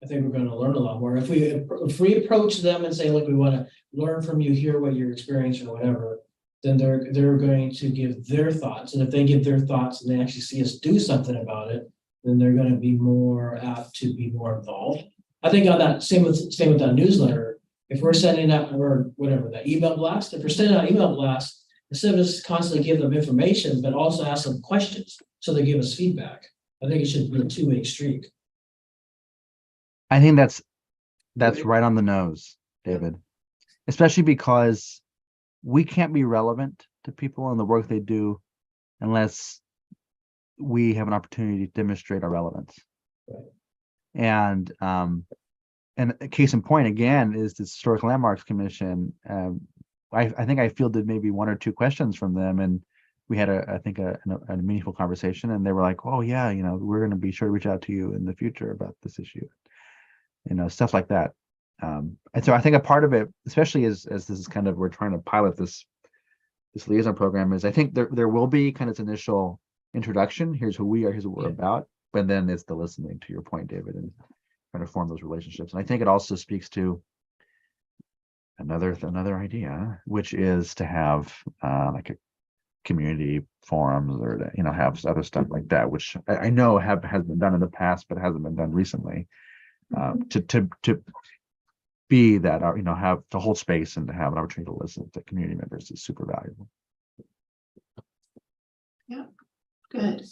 D: I think we're going to learn a lot more. If we approach them and say, look, we want to learn from you, hear what you're experiencing or whatever, then they're going to give their thoughts. And if they give their thoughts and they actually see us do something about it, then they're going to be more apt to be more involved. I think on that same with that newsletter, if we're sending out or whatever, that email blast, if we're sending out email blast, instead of just constantly give them information, but also ask them questions so they give us feedback. I think it should be a two-way street.
E: I think that's right on the nose, David, especially because we can't be relevant to people and the work they do unless we have an opportunity to demonstrate our relevance.
D: Right.
E: And a case in point again is the Historic Landmarks Commission. I think I fielded maybe one or two questions from them, and we had a meaningful conversation, and they were like, oh yeah, we're going to be sure to reach out to you in the future about this issue, stuff like that. And so I think a part of it, especially as this is kind of, we're trying to pilot this liaison program, is I think there will be kind of this initial introduction. Here's who we are, here's what we're about, but then it's the listening, to your point, David, and trying to form those relationships. And I think it also speaks to another idea, which is to have like a community forums, or to have other stuff like that, which I know has been done in the past but hasn't been done recently, to be that, have to hold space and to have an opportunity to listen to community members is super valuable.
B: Yeah, good.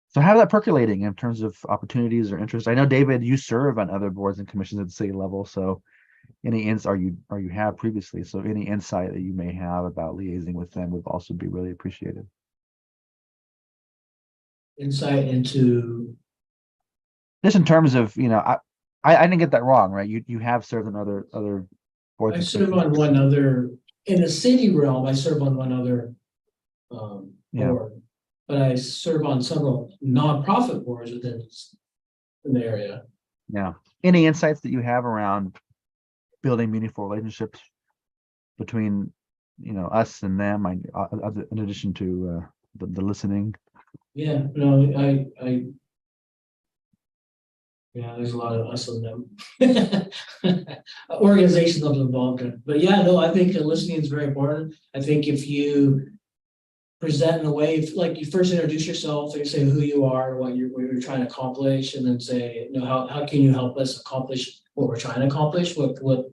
E: So how is that percolating in terms of opportunities or interest? I know, David, you serve on other boards and commissions at the city level. So any you have previously, so any insight that you may have about liaising with them would also be really appreciated.
D: Insight into,
E: just in terms of, I didn't get that wrong, right? You have served on other boards.
D: I serve on one other, in the city realm, I serve on one other board, but I serve on several nonprofit boards within the area.
E: Yeah. Any insights that you have around building meaningful relationships between, us and them, in addition to the listening?
D: Yeah, no, I there's a lot of us and them. Organizations I'm involved in. But yeah, no, I think listening is very important. I think if you present in a way, like you first introduce yourself and say who you are, what you're trying to accomplish, and then say, how can you help us accomplish what we're trying to accomplish? What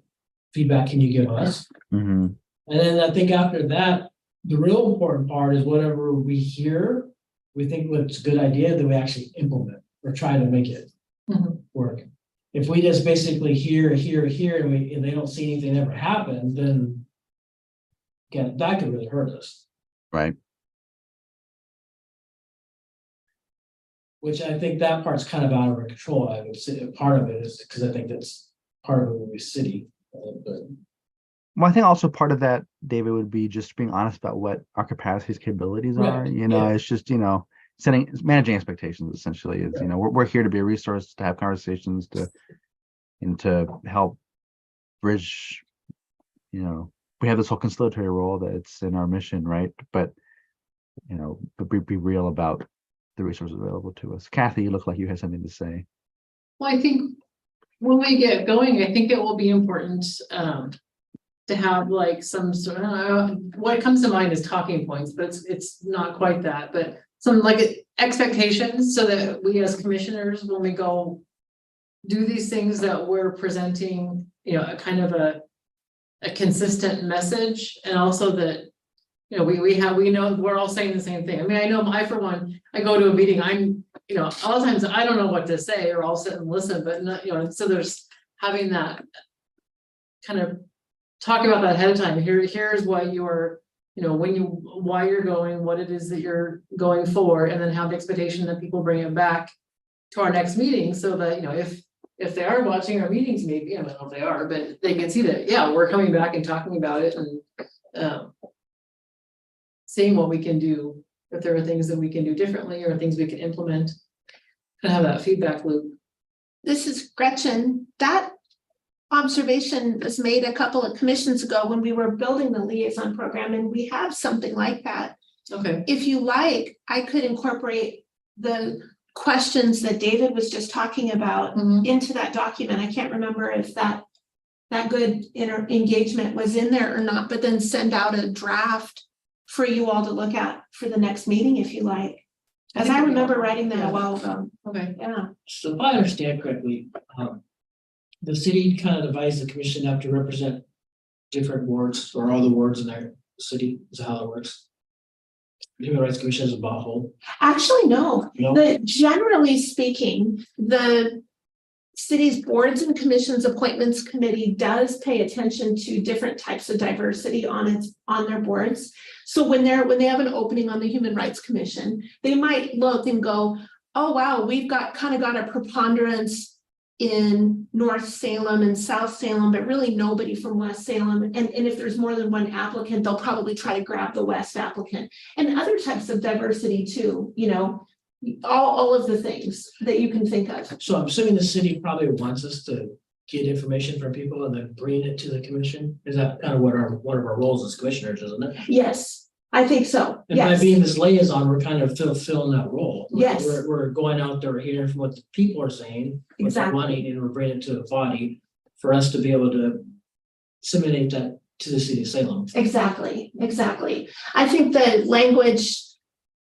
D: feedback can you give us?
E: Mm-hmm.
D: And then I think after that, the real important part is whatever we hear, we think what's a good idea, that we actually implement or try to make it work. if we just basically hear, and they don't see anything ever happen, then again, that could really hurt us,
E: Right.
D: which I think that part's kind of out of our control. I would say part of it is because I think that's part of it will be city, but
E: Well, I think also part of that, David, would be just being honest about what our capacities, capabilities are.
D: Right,
E: You know,
D: yeah.
E: it's just, managing expectations essentially is, we're here to be a resource, to have conversations, and to help bridge, we have this whole conciliatory role that's in our mission, right? But, but be real about the resources available to us. Kathy, you look like you had something to say.
A: Well, I think when we get going, I think it will be important, to have like some sort of, what comes to mind is talking points, but it's not quite that, but some like expectations so that we as commissioners, when we go do these things that we're presenting, a kind of a consistent message, and also that, we know we're all saying the same thing. I mean, I know for one, I go to a meeting, I'm, a lot of times I don't know what to say, or I'll sit and listen, but not, so there's having that kind of talk about that ahead of time. Here's what you're, why you're going, what it is that you're going for, and then have the expectation that people bring it back to our next meeting, so that, if they are watching our meetings, maybe, I don't know if they are, but they can see that, yeah, we're coming back and talking about it, and seeing what we can do, if there are things that we can do differently, or things we can implement, and have that feedback loop.
B: This is Gretchen. That observation was made a couple of commissions ago when we were building the liaison program, and we have something like that.
A: Okay.
B: If you like, I could incorporate the questions that David was just talking about into that document. I can't remember if that good engagement was in there or not, but then send out a draft for you all to look at for the next meeting if you like. As I remember writing that a while ago.
A: Okay.
B: Yeah.
D: so if I understand correctly, the city kind of divides the commission up to represent different wards or all the wards in their city, is how it works. Human Rights Commission is a whole.
B: Actually, no.
D: No?
B: Generally speaking, the city's boards and commissions appointments committee does pay attention to different types of diversity on their boards. So when they have an opening on the Human Rights Commission, they might look and go, oh wow, we've got a preponderance in North Salem and South Salem, but really nobody from West Salem. And if there's more than one applicant, they'll probably try to grab the West applicant, and other types of diversity too, all of the things that you can think of.
D: So I'm assuming the city probably wants us to get information from people and then bring it to the commission. Is that kind of what one of our roles as commissioners, isn't it?
B: Yes, I think so.
D: And by
B: Yes.
D: being this liaison, we're kind of filling that role.
B: Yes.
D: We're going out there hearing from what the people are saying, what they're
B: Exactly.
D: wanting, and we're bringing it to the body for us to be able to disseminate that to the city of Salem.
B: Exactly. I think the language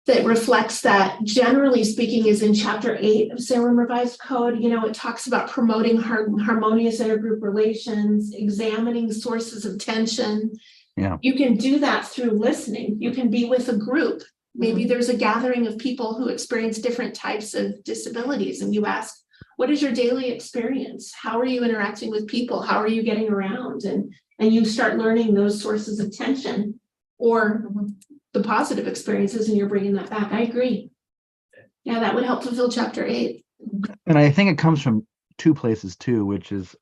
B: that reflects that, generally speaking, is in chapter 8 of Salem Revised Code. It talks about promoting harmonious intergroup relations, examining sources of tension.
E: Yeah.
B: You can do that through listening. You can be with a group. Maybe there's a gathering of people who experience different types of disabilities, and you ask, what is your daily experience? How are you interacting with people? How are you getting around? And you start learning those sources of tension or the positive experiences, and you're bringing that back. I agree. Yeah, that would help fulfill chapter 8.
E: And I think it comes from two places too, which is,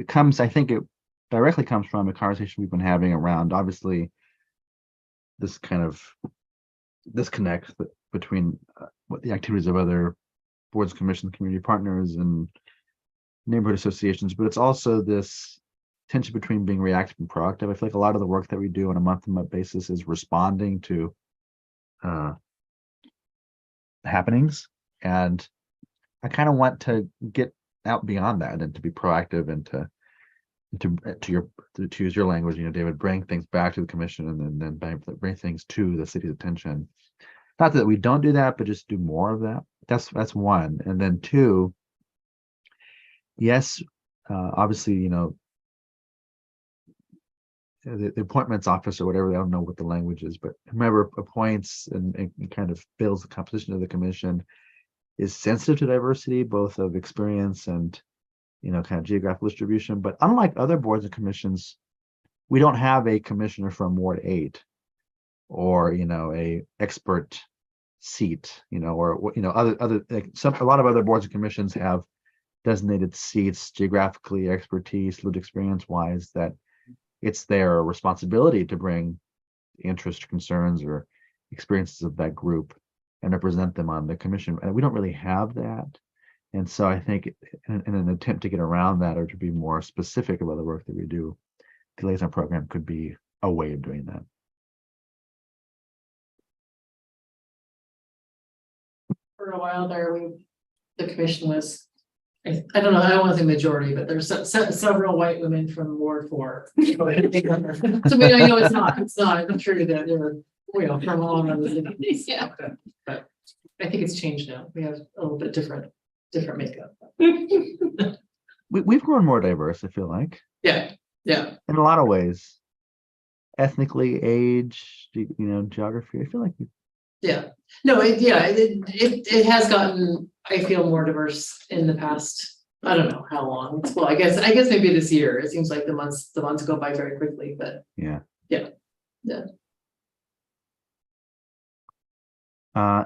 E: I think it directly comes from a conversation we've been having around, obviously, this kind of disconnect between what the activities of other boards, commissions, community partners, and neighborhood associations, but it's also this tension between being reactive and proactive. I feel like a lot of the work that we do on a month-to-month basis is responding to happenings, and I kind of want to get out beyond that and to be proactive and to use your language, David, bring things back to the commission and then bring things to the city's attention. Not that we don't do that, but just do more of that. That's one. And then two, yes, obviously, the appointments office or whatever, I don't know what the language is, but whomever appoints and kind of fills the composition of the commission is sensitive to diversity, both of experience and kind of geographical distribution, but unlike other boards and commissions, we don't have a commissioner from Ward 8 or, a expert seat, or, other, like a lot of other boards and commissions have designated seats geographically, expertise, lived experience wise, that it's their responsibility to bring interest, concerns, or experiences of that group and represent them on the commission. And we don't really have that. And so I think in an attempt to get around that or to be more specific about the work that we do, the liaison program could be a way of doing that.
A: For a while there, the commission was, I don't know, I don't want to say majority, but there's several white women from Ward 4. So I know it's not true that they're, from all over the cities.
B: Yeah.
A: But I think it's changed now. We have a little bit different makeup.
E: We've grown more diverse, I feel like,
A: Yeah,
E: in a lot of ways. Ethnically, age, geography. I feel like
A: yeah. No, it has gotten, I feel, more diverse in the past. I don't know how long. Well, I guess maybe this year. It seems like the months go by very quickly, but
E: yeah.
A: Yeah.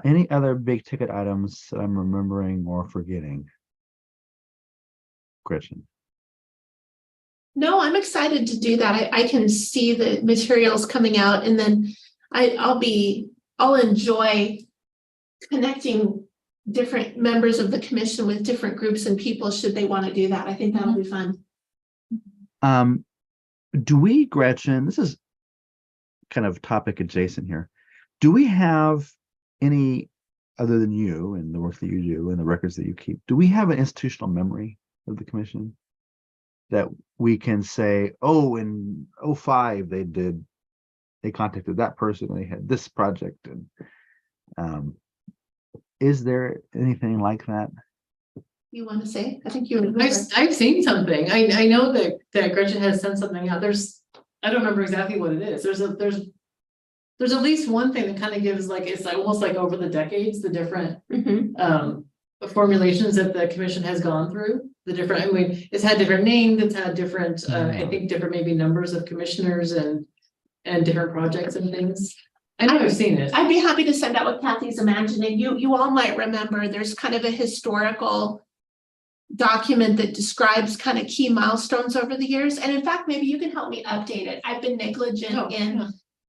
E: Any other big ticket items that I'm remembering or forgetting? Gretchen.
B: No, I'm excited to do that. I can see the materials coming out, and then I'll enjoy connecting different members of the commission with different groups and people should they want to do that. I think that'll be fun.
E: Do we, Gretchen, this is kind of topic adjacent here. Do we have any, other than you and the work that you do and the records that you keep, do we have an institutional memory of the commission that we can say, oh, in 2005 they contacted that person and they had this project? And is there anything like that?
B: You want to say? I think you remember.
A: I've seen something. I know that Gretchen has sent something out. I don't remember exactly what it is. There's at least one thing that kind of gives it's almost like over the decades, the different formulations that the commission has gone through. It's had different names, it's had different, I think different maybe numbers of commissioners and different projects and things. I know I've seen it.
B: I'd be happy to send out what Kathy's imagining. You all might remember there's kind of a historical document that describes kind of key milestones over the years. And in fact, maybe you can help me update it. I've been negligent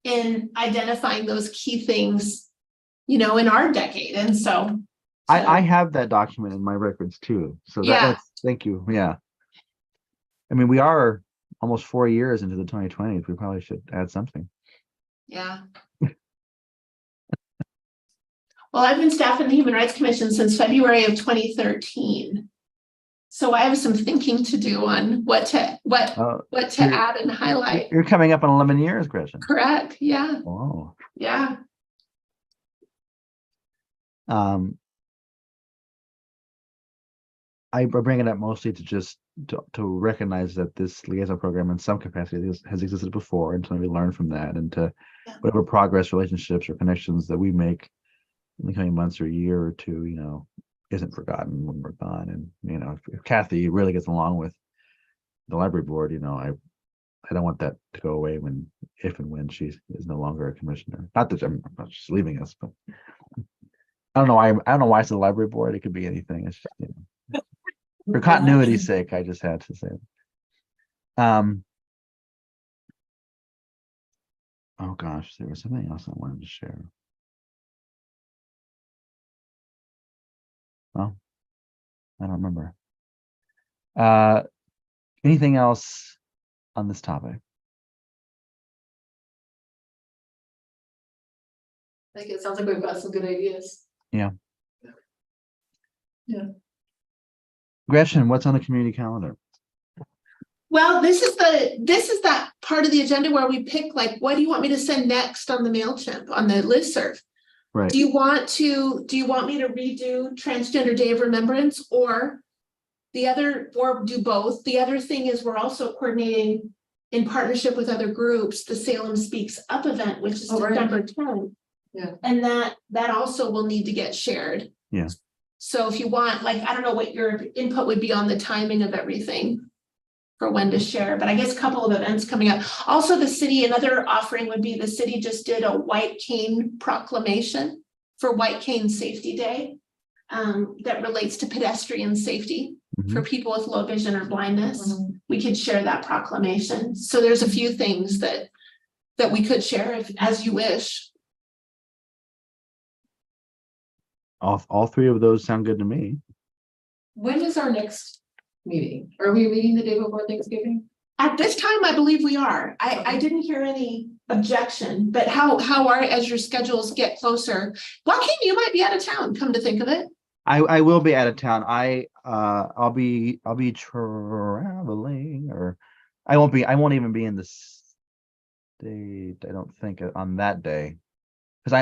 B: in identifying those key things, in our decade. And so
E: I have that document in my records too. So that's, thank you. Yeah. I mean, we are almost 4 years into the 2020s. We probably should add something.
B: Yeah. Well, I've been staffing the Human Rights Commission since February of 2013. So I have some thinking to do on what to add and highlight.
E: You're coming up on 11 years, Gretchen.
B: Correct. Yeah.
E: Oh.
B: Yeah.
E: I bring it up mostly to just to recognize that this liaison program in some capacity has existed before, and to maybe learn from that, and to whatever progress, relationships, or connections that we make in the coming months or year or two, isn't forgotten when we're gone. And if Kathy really gets along with the library board, I don't want that to go away if and when she is no longer a commissioner. Not that I'm not just leaving us, but I don't know why it's the library board. It could be anything. It's just, for continuity's sake, I just had to say it. Oh gosh, there was something else I wanted to share. Well, I don't remember. Anything else on this topic?
A: I think it sounds like we've got some good ideas.
E: Yeah.
A: Yeah.
E: Gretchen, what's on the community calendar?
B: Well, this is that part of the agenda where we pick what do you want me to send next on the MailChimp, on the listserv?
E: Right.
B: Do you want me to redo Transgender Day of Remembrance or do both? The other thing is we're also coordinating in partnership with other groups, the Salem Speaks Up event, which is December 10th.
A: Yeah.
B: And that also will need to get shared.
E: Yeah.
B: So if you want, like, I don't know what your input would be on the timing of everything for when to share, but I guess a couple of events coming up. Also, the city, another offering would be the city just did a White Cane proclamation for White Cane Safety Day that relates to pedestrian safety for people with low vision or blindness. We could share that proclamation. So there's a few things that we could share if, as you wish.
E: All three of those sound good to me.
A: When is our next meeting? Are we meeting the day before Thanksgiving?
B: At this time, I believe we are. I didn't hear any objection, but how are, as your schedules get closer? Joaquin, you might be out of town, come to think of it.
E: I will be out of town. I'll be traveling, or I won't even be in the state, I don't think, on that day.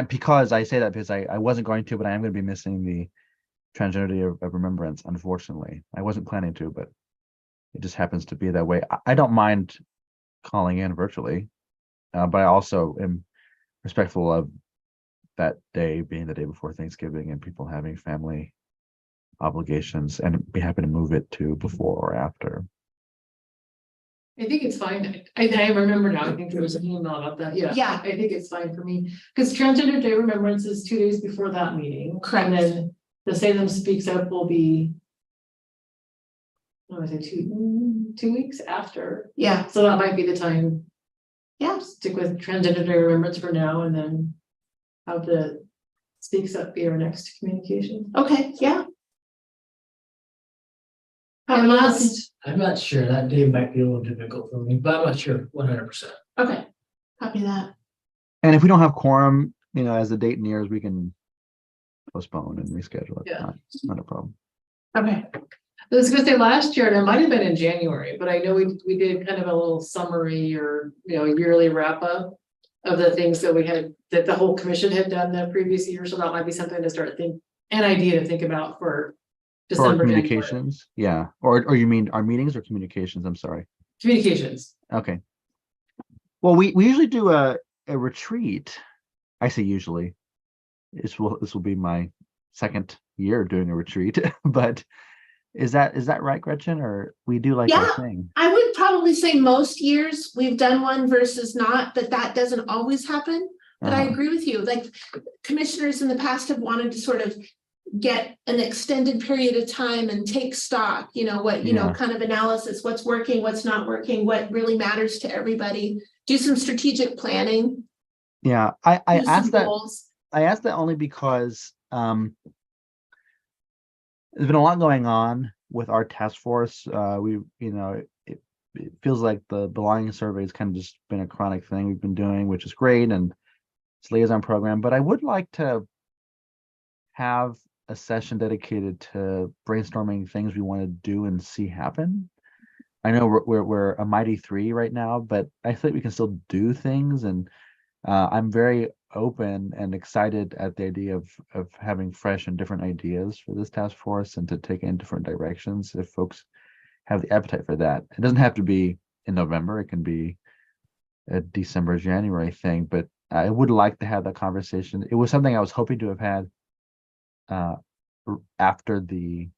E: Because I say that because I wasn't going to, but I am going to be missing the Transgender Day of Remembrance, unfortunately. I wasn't planning to, but it just happens to be that way. I don't mind calling in virtually, but I also am respectful of that day being the day before Thanksgiving and people having family obligations, and be happy to move it to before or after.
A: I think it's fine. I remember now. I think there was an email about that. Yeah.
B: Yeah.
A: I think it's fine for me because Transgender Day Remembrance is 2 days before that meeting.
B: Correct.
A: And then the Salem Speaks Up will be, I want to say 2 weeks after.
B: Yeah,
A: So that might be the time.
B: yeah,
A: Stick with Transgender Day Remembrance for now, and then have the Speaks Up be our next communication.
B: okay, yeah.
A: And last,
D: I'm not sure, that day might be a little difficult for me, but I'm not sure 100%.
B: Okay, copy that.
E: And if we don't have quorum, as the date nears, we can postpone and reschedule it.
A: Yeah.
E: It's not a problem.
B: Okay,
A: I was gonna say last year, and it might have been in January, but I know we did kind of a little summary or, yearly wrap up of the things that that the whole commission had done the previous year. So that might be something to start an idea to think about for
E: For our
A: December. January.
E: communications, yeah. Or you mean our meetings or communications? I'm sorry.
A: Communications.
E: Okay. Well, we usually do a retreat. I say usually. This will be my second year doing a retreat, but is that right, Gretchen? Or we do like
B: Yeah.
E: a thing?
B: I would probably say most years we've done one versus not, but that doesn't always happen. But I
E: Uh-huh.
B: agree with you, like commissioners in the past have wanted to sort of get an extended period of time and take stock,
E: Yeah.
B: kind of analysis, what's working, what's not working, what really matters to everybody, do some strategic planning.
E: Yeah, I
B: do some
E: asked that.
B: goals.
E: I asked that only because there's been a lot going on with our task force. It feels like the belonging survey has kind of just been a chronic thing we've been doing, which is great, and it's a liaison program. But I would like to have a session dedicated to brainstorming things we want to do and see happen. I know we're a mighty 3 right now, but I think we can still do things, and I'm very open and excited at the idea of having fresh and different ideas for this task force and to take it in different directions if folks have the appetite for that. It doesn't have to be in November, it can be a December, January thing, but I would like to have that conversation. It was something I was hoping to have had after the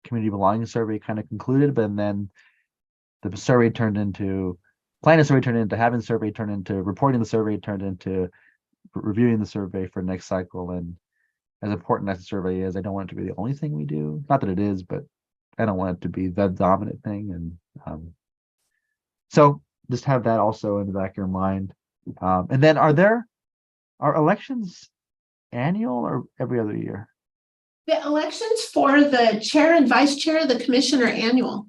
E: community belonging survey kind of concluded, but then the survey turned into planning survey, turned into having survey, turned into reporting the survey, turned into reviewing the survey for next cycle. And as important as the survey is, I don't want it to be the only thing we do. Not that it is, but I don't want it to be the dominant thing. And so just have that also in the back of your mind. And then are elections annual or every other year?
B: The elections for the chair and vice chair of the commission are annual.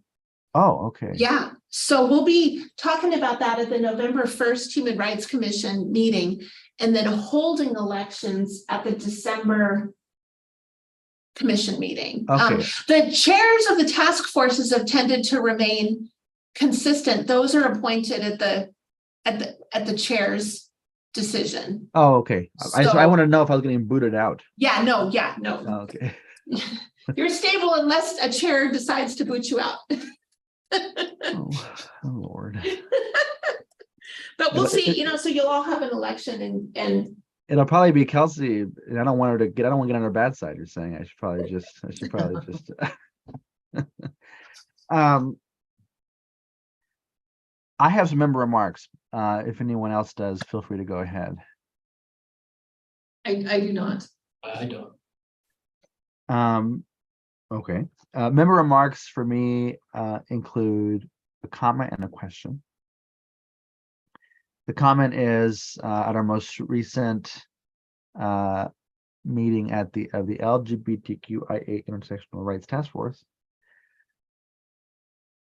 E: Oh, okay.
B: Yeah, so we'll be talking about that at the November 1st Human Rights Commission meeting, and then holding elections at the December commission meeting.
E: Okay.
B: The chairs of the task forces have tended to remain consistent. Those are appointed at the chair's decision.
E: Oh, okay. I
B: So-
E: want to know if I was getting booted out.
B: No.
E: Oh, okay.
B: You're stable unless a chair decides to boot you out.
E: Oh, Lord.
B: But we'll
E: But
B: see, so you'll all have an election and
E: It'll probably be Kelsey, and I don't want to get on her bad side. You're saying I should probably just. Um, I have some member remarks. If anyone else does, feel free to go ahead.
A: I do not.
D: I don't.
E: Okay. Member remarks for me include a comment and a question. The comment is at our most recent meeting of the LGBTQIA Intersectional Rights Task Force.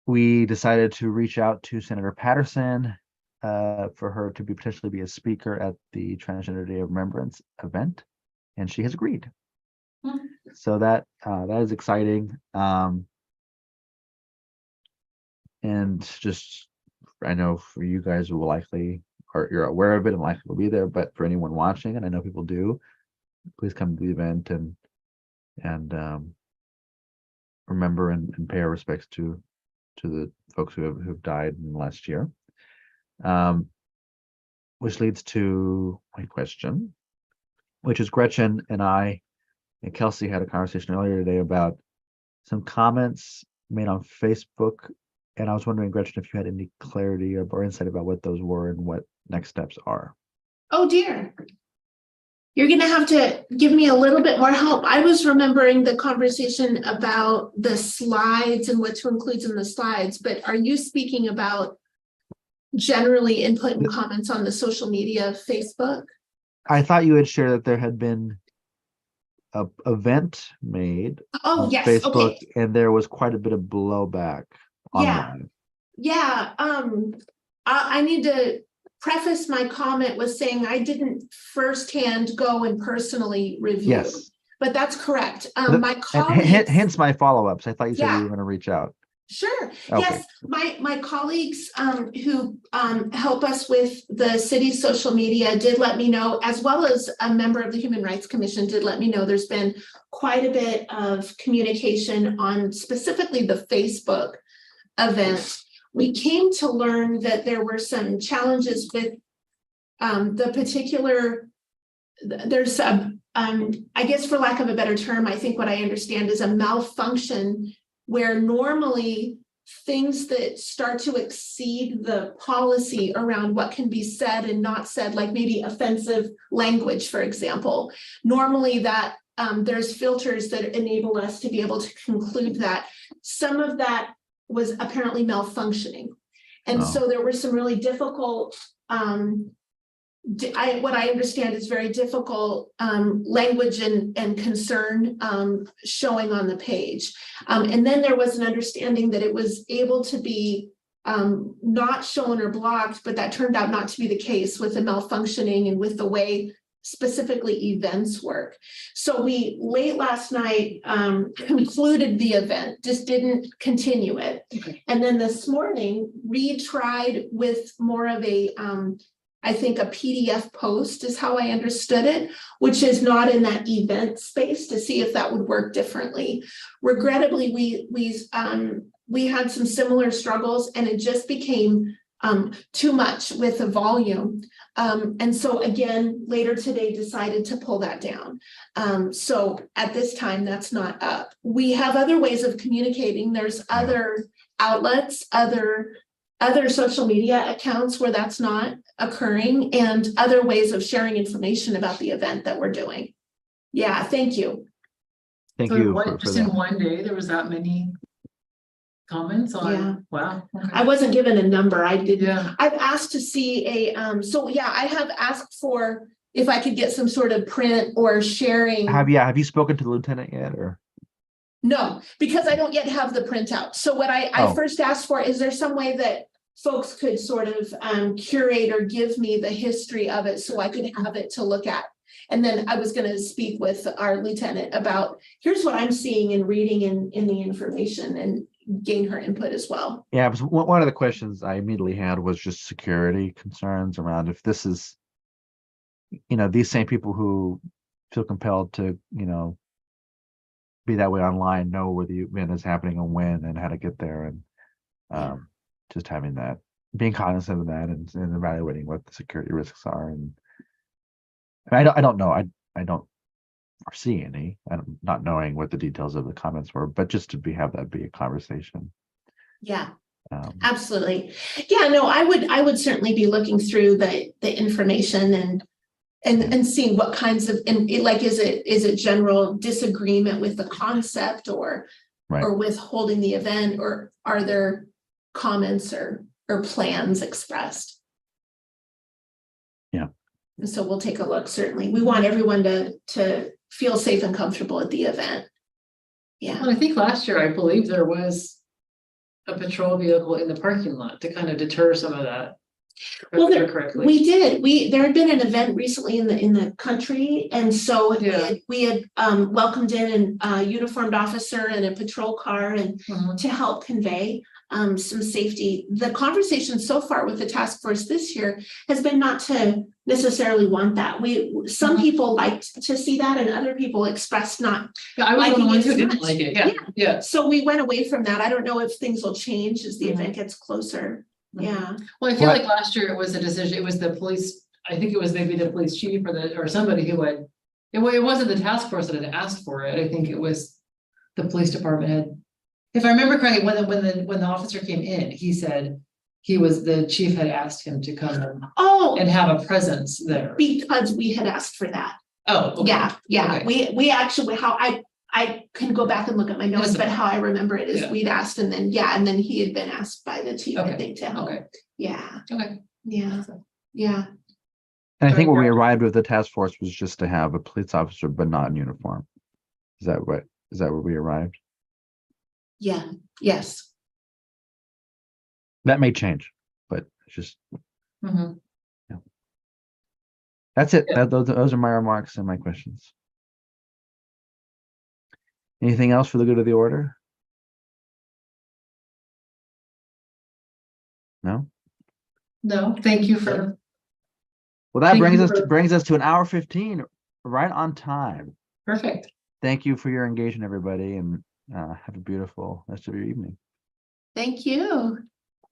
E: We decided to reach out to Senator Patterson for her to potentially be a speaker at the Transgender Day of Remembrance event, and she has agreed. So that is exciting. And just, I know for you guys who will likely, or you're aware of it and likely will be there, but for anyone watching, and I know people do, please come to the event and remember and pay our respects to the folks who have died in the last year. Which leads to my question, which is Gretchen and I and Kelsey had a conversation earlier today about some comments made on Facebook. And I was wondering, Gretchen, if you had any clarity or insight about what those were and what next steps are.
B: Oh dear. You're going to have to give me a little bit more help. I was remembering the conversation about the slides and what to include in the slides, but are you speaking about generally input and comments on the social media of Facebook?
E: I thought you had shared that there had been an event made
B: Oh,
E: on
B: yes.
E: Facebook,
B: Okay.
E: and there was quite a bit of blowback online.
B: Yeah. I need to preface my comment with saying I didn't firsthand go and personally review.
E: Yes.
B: But that's correct.
E: And
B: My colleagues.
E: hence my follow-ups. I thought you said you
B: Yeah.
E: were going to reach out.
B: Sure.
E: Okay.
B: Yes, my colleagues who help us with the city's social media did let me know, as well as a member of the Human Rights Commission did let me know there's been quite a bit of communication on specifically the Facebook event. We came to learn that there were some challenges with the particular, there's a, I guess for lack of a better term, I think what I understand is a malfunction where normally things that start to exceed the policy around what can be said and not said, like maybe offensive language, for example, normally that there's filters that enable us to be able to conclude that some of that was apparently malfunctioning. And so there were some really difficult, what I understand is very difficult language and concern showing on the page. And then there was an understanding that it was able to be not shown or blocked, but that turned out not to be the case with the malfunctioning and with the way specifically events work. So we late last night concluded the event, just didn't continue it.
A: Okay.
B: And then this morning retried with more of a I think a PDF post is how I understood it, which is not in that event space, to see if that would work differently. Regrettably, we had some similar struggles and it just became too much with the volume. And so again, later today decided to pull that down. So at this time, that's not up. We have other ways of communicating. There's other outlets, other social media accounts where that's not occurring, and other ways of sharing information about the event that we're doing. Yeah, thank you.
E: Thank
A: So
E: you
A: what,
E: for
A: just
E: that.
A: in one day, there was that many comments on,
B: Yeah.
A: wow. Okay.
B: I wasn't given a number. I did.
A: Yeah.
B: I've asked to see a, so yeah, I have asked for if I could get some sort of print or sharing.
E: Have you spoken to the lieutenant yet, or?
B: No, because I don't yet have the printout. So what I first asked for, is there some way that folks could sort of curate or give me the history of it so I could have it to look at? And then I was going to speak with our lieutenant about, here's what I'm seeing and reading in the information, and gain her input as well.
E: Yeah, because one of the questions I immediately had was just security concerns around if this is, these same people who feel compelled to, be that way online, know where the event is happening and when and how to get there, and just having that, being cognizant of that, and evaluating what the security risks are. And I don't know. I don't foresee any. I'm not knowing what the details of the comments were, but just to have that be a conversation.
B: Yeah,
E: Um,
B: absolutely. Yeah, no, I would certainly be looking through the information and seeing what kinds of, and like, is it general disagreement with the concept or
E: Right.
B: with holding the event, or are there comments or plans expressed?
E: Yeah.
B: And so we'll take a look, certainly. We want everyone to feel safe and comfortable at the event. Yeah.
A: Well, I think last year, I believe there was a patrol vehicle in the parking lot to kind of deter some of that. if I
B: Well,
A: remember correctly.
B: We did. There had been an event recently in the country, and so
A: Yeah.
B: we had welcomed in a uniformed officer and a patrol car and
A: Mhm.
B: to help convey some safety. The conversation so far with the task force this year has been not to necessarily want that. Some
A: Mhm.
B: people liked to see that, and other people expressed not.
A: Yeah, I was
B: liking
A: one of the ones
B: it
A: who
B: so
A: didn't
B: much.
A: like it. Yeah, yeah.
B: So we went away from that. I don't know if things will change as the
A: Mhm.
B: event gets closer.
A: Mhm.
B: Yeah.
A: Well, I feel
E: What-
A: like last year it was a decision, it was the police, I think it was maybe the police chief or somebody who had. It wasn't the task force that had asked for it, I think it was the police department had. If I remember correctly, when the officer came in, he said the chief had asked him to come
B: Oh,
A: and have a presence there.
B: because we had asked for that.
A: Oh, okay.
B: Yeah,
A: Okay.
B: we actually, how I can go back and look at my notes,
A: Doesn't
B: but how I remember it is
A: Yeah.
B: we'd asked, and then he had been asked by the chief, I
A: Okay,
B: think, to help.
A: Okay,
B: Yeah,
A: okay.
B: yeah, yeah.
E: And I think where we
A: Sorry,
E: arrived with the task force was just to have a police officer, but not in uniform. Is that where we arrived?
B: Yeah, yes.
E: That may change, but it's just,
A: Mhm.
E: that's it.
A: Yeah.
E: Those are my remarks and my questions. Anything else for the good of the order? No?
A: No, thank you for,
E: Well, that
A: Thank
E: brings
A: you
E: us
A: for-
E: brings us to an hour 15, right on time.
A: perfect.
E: Thank you for your engagement, everybody, and have a beautiful rest of your evening.
B: Thank you.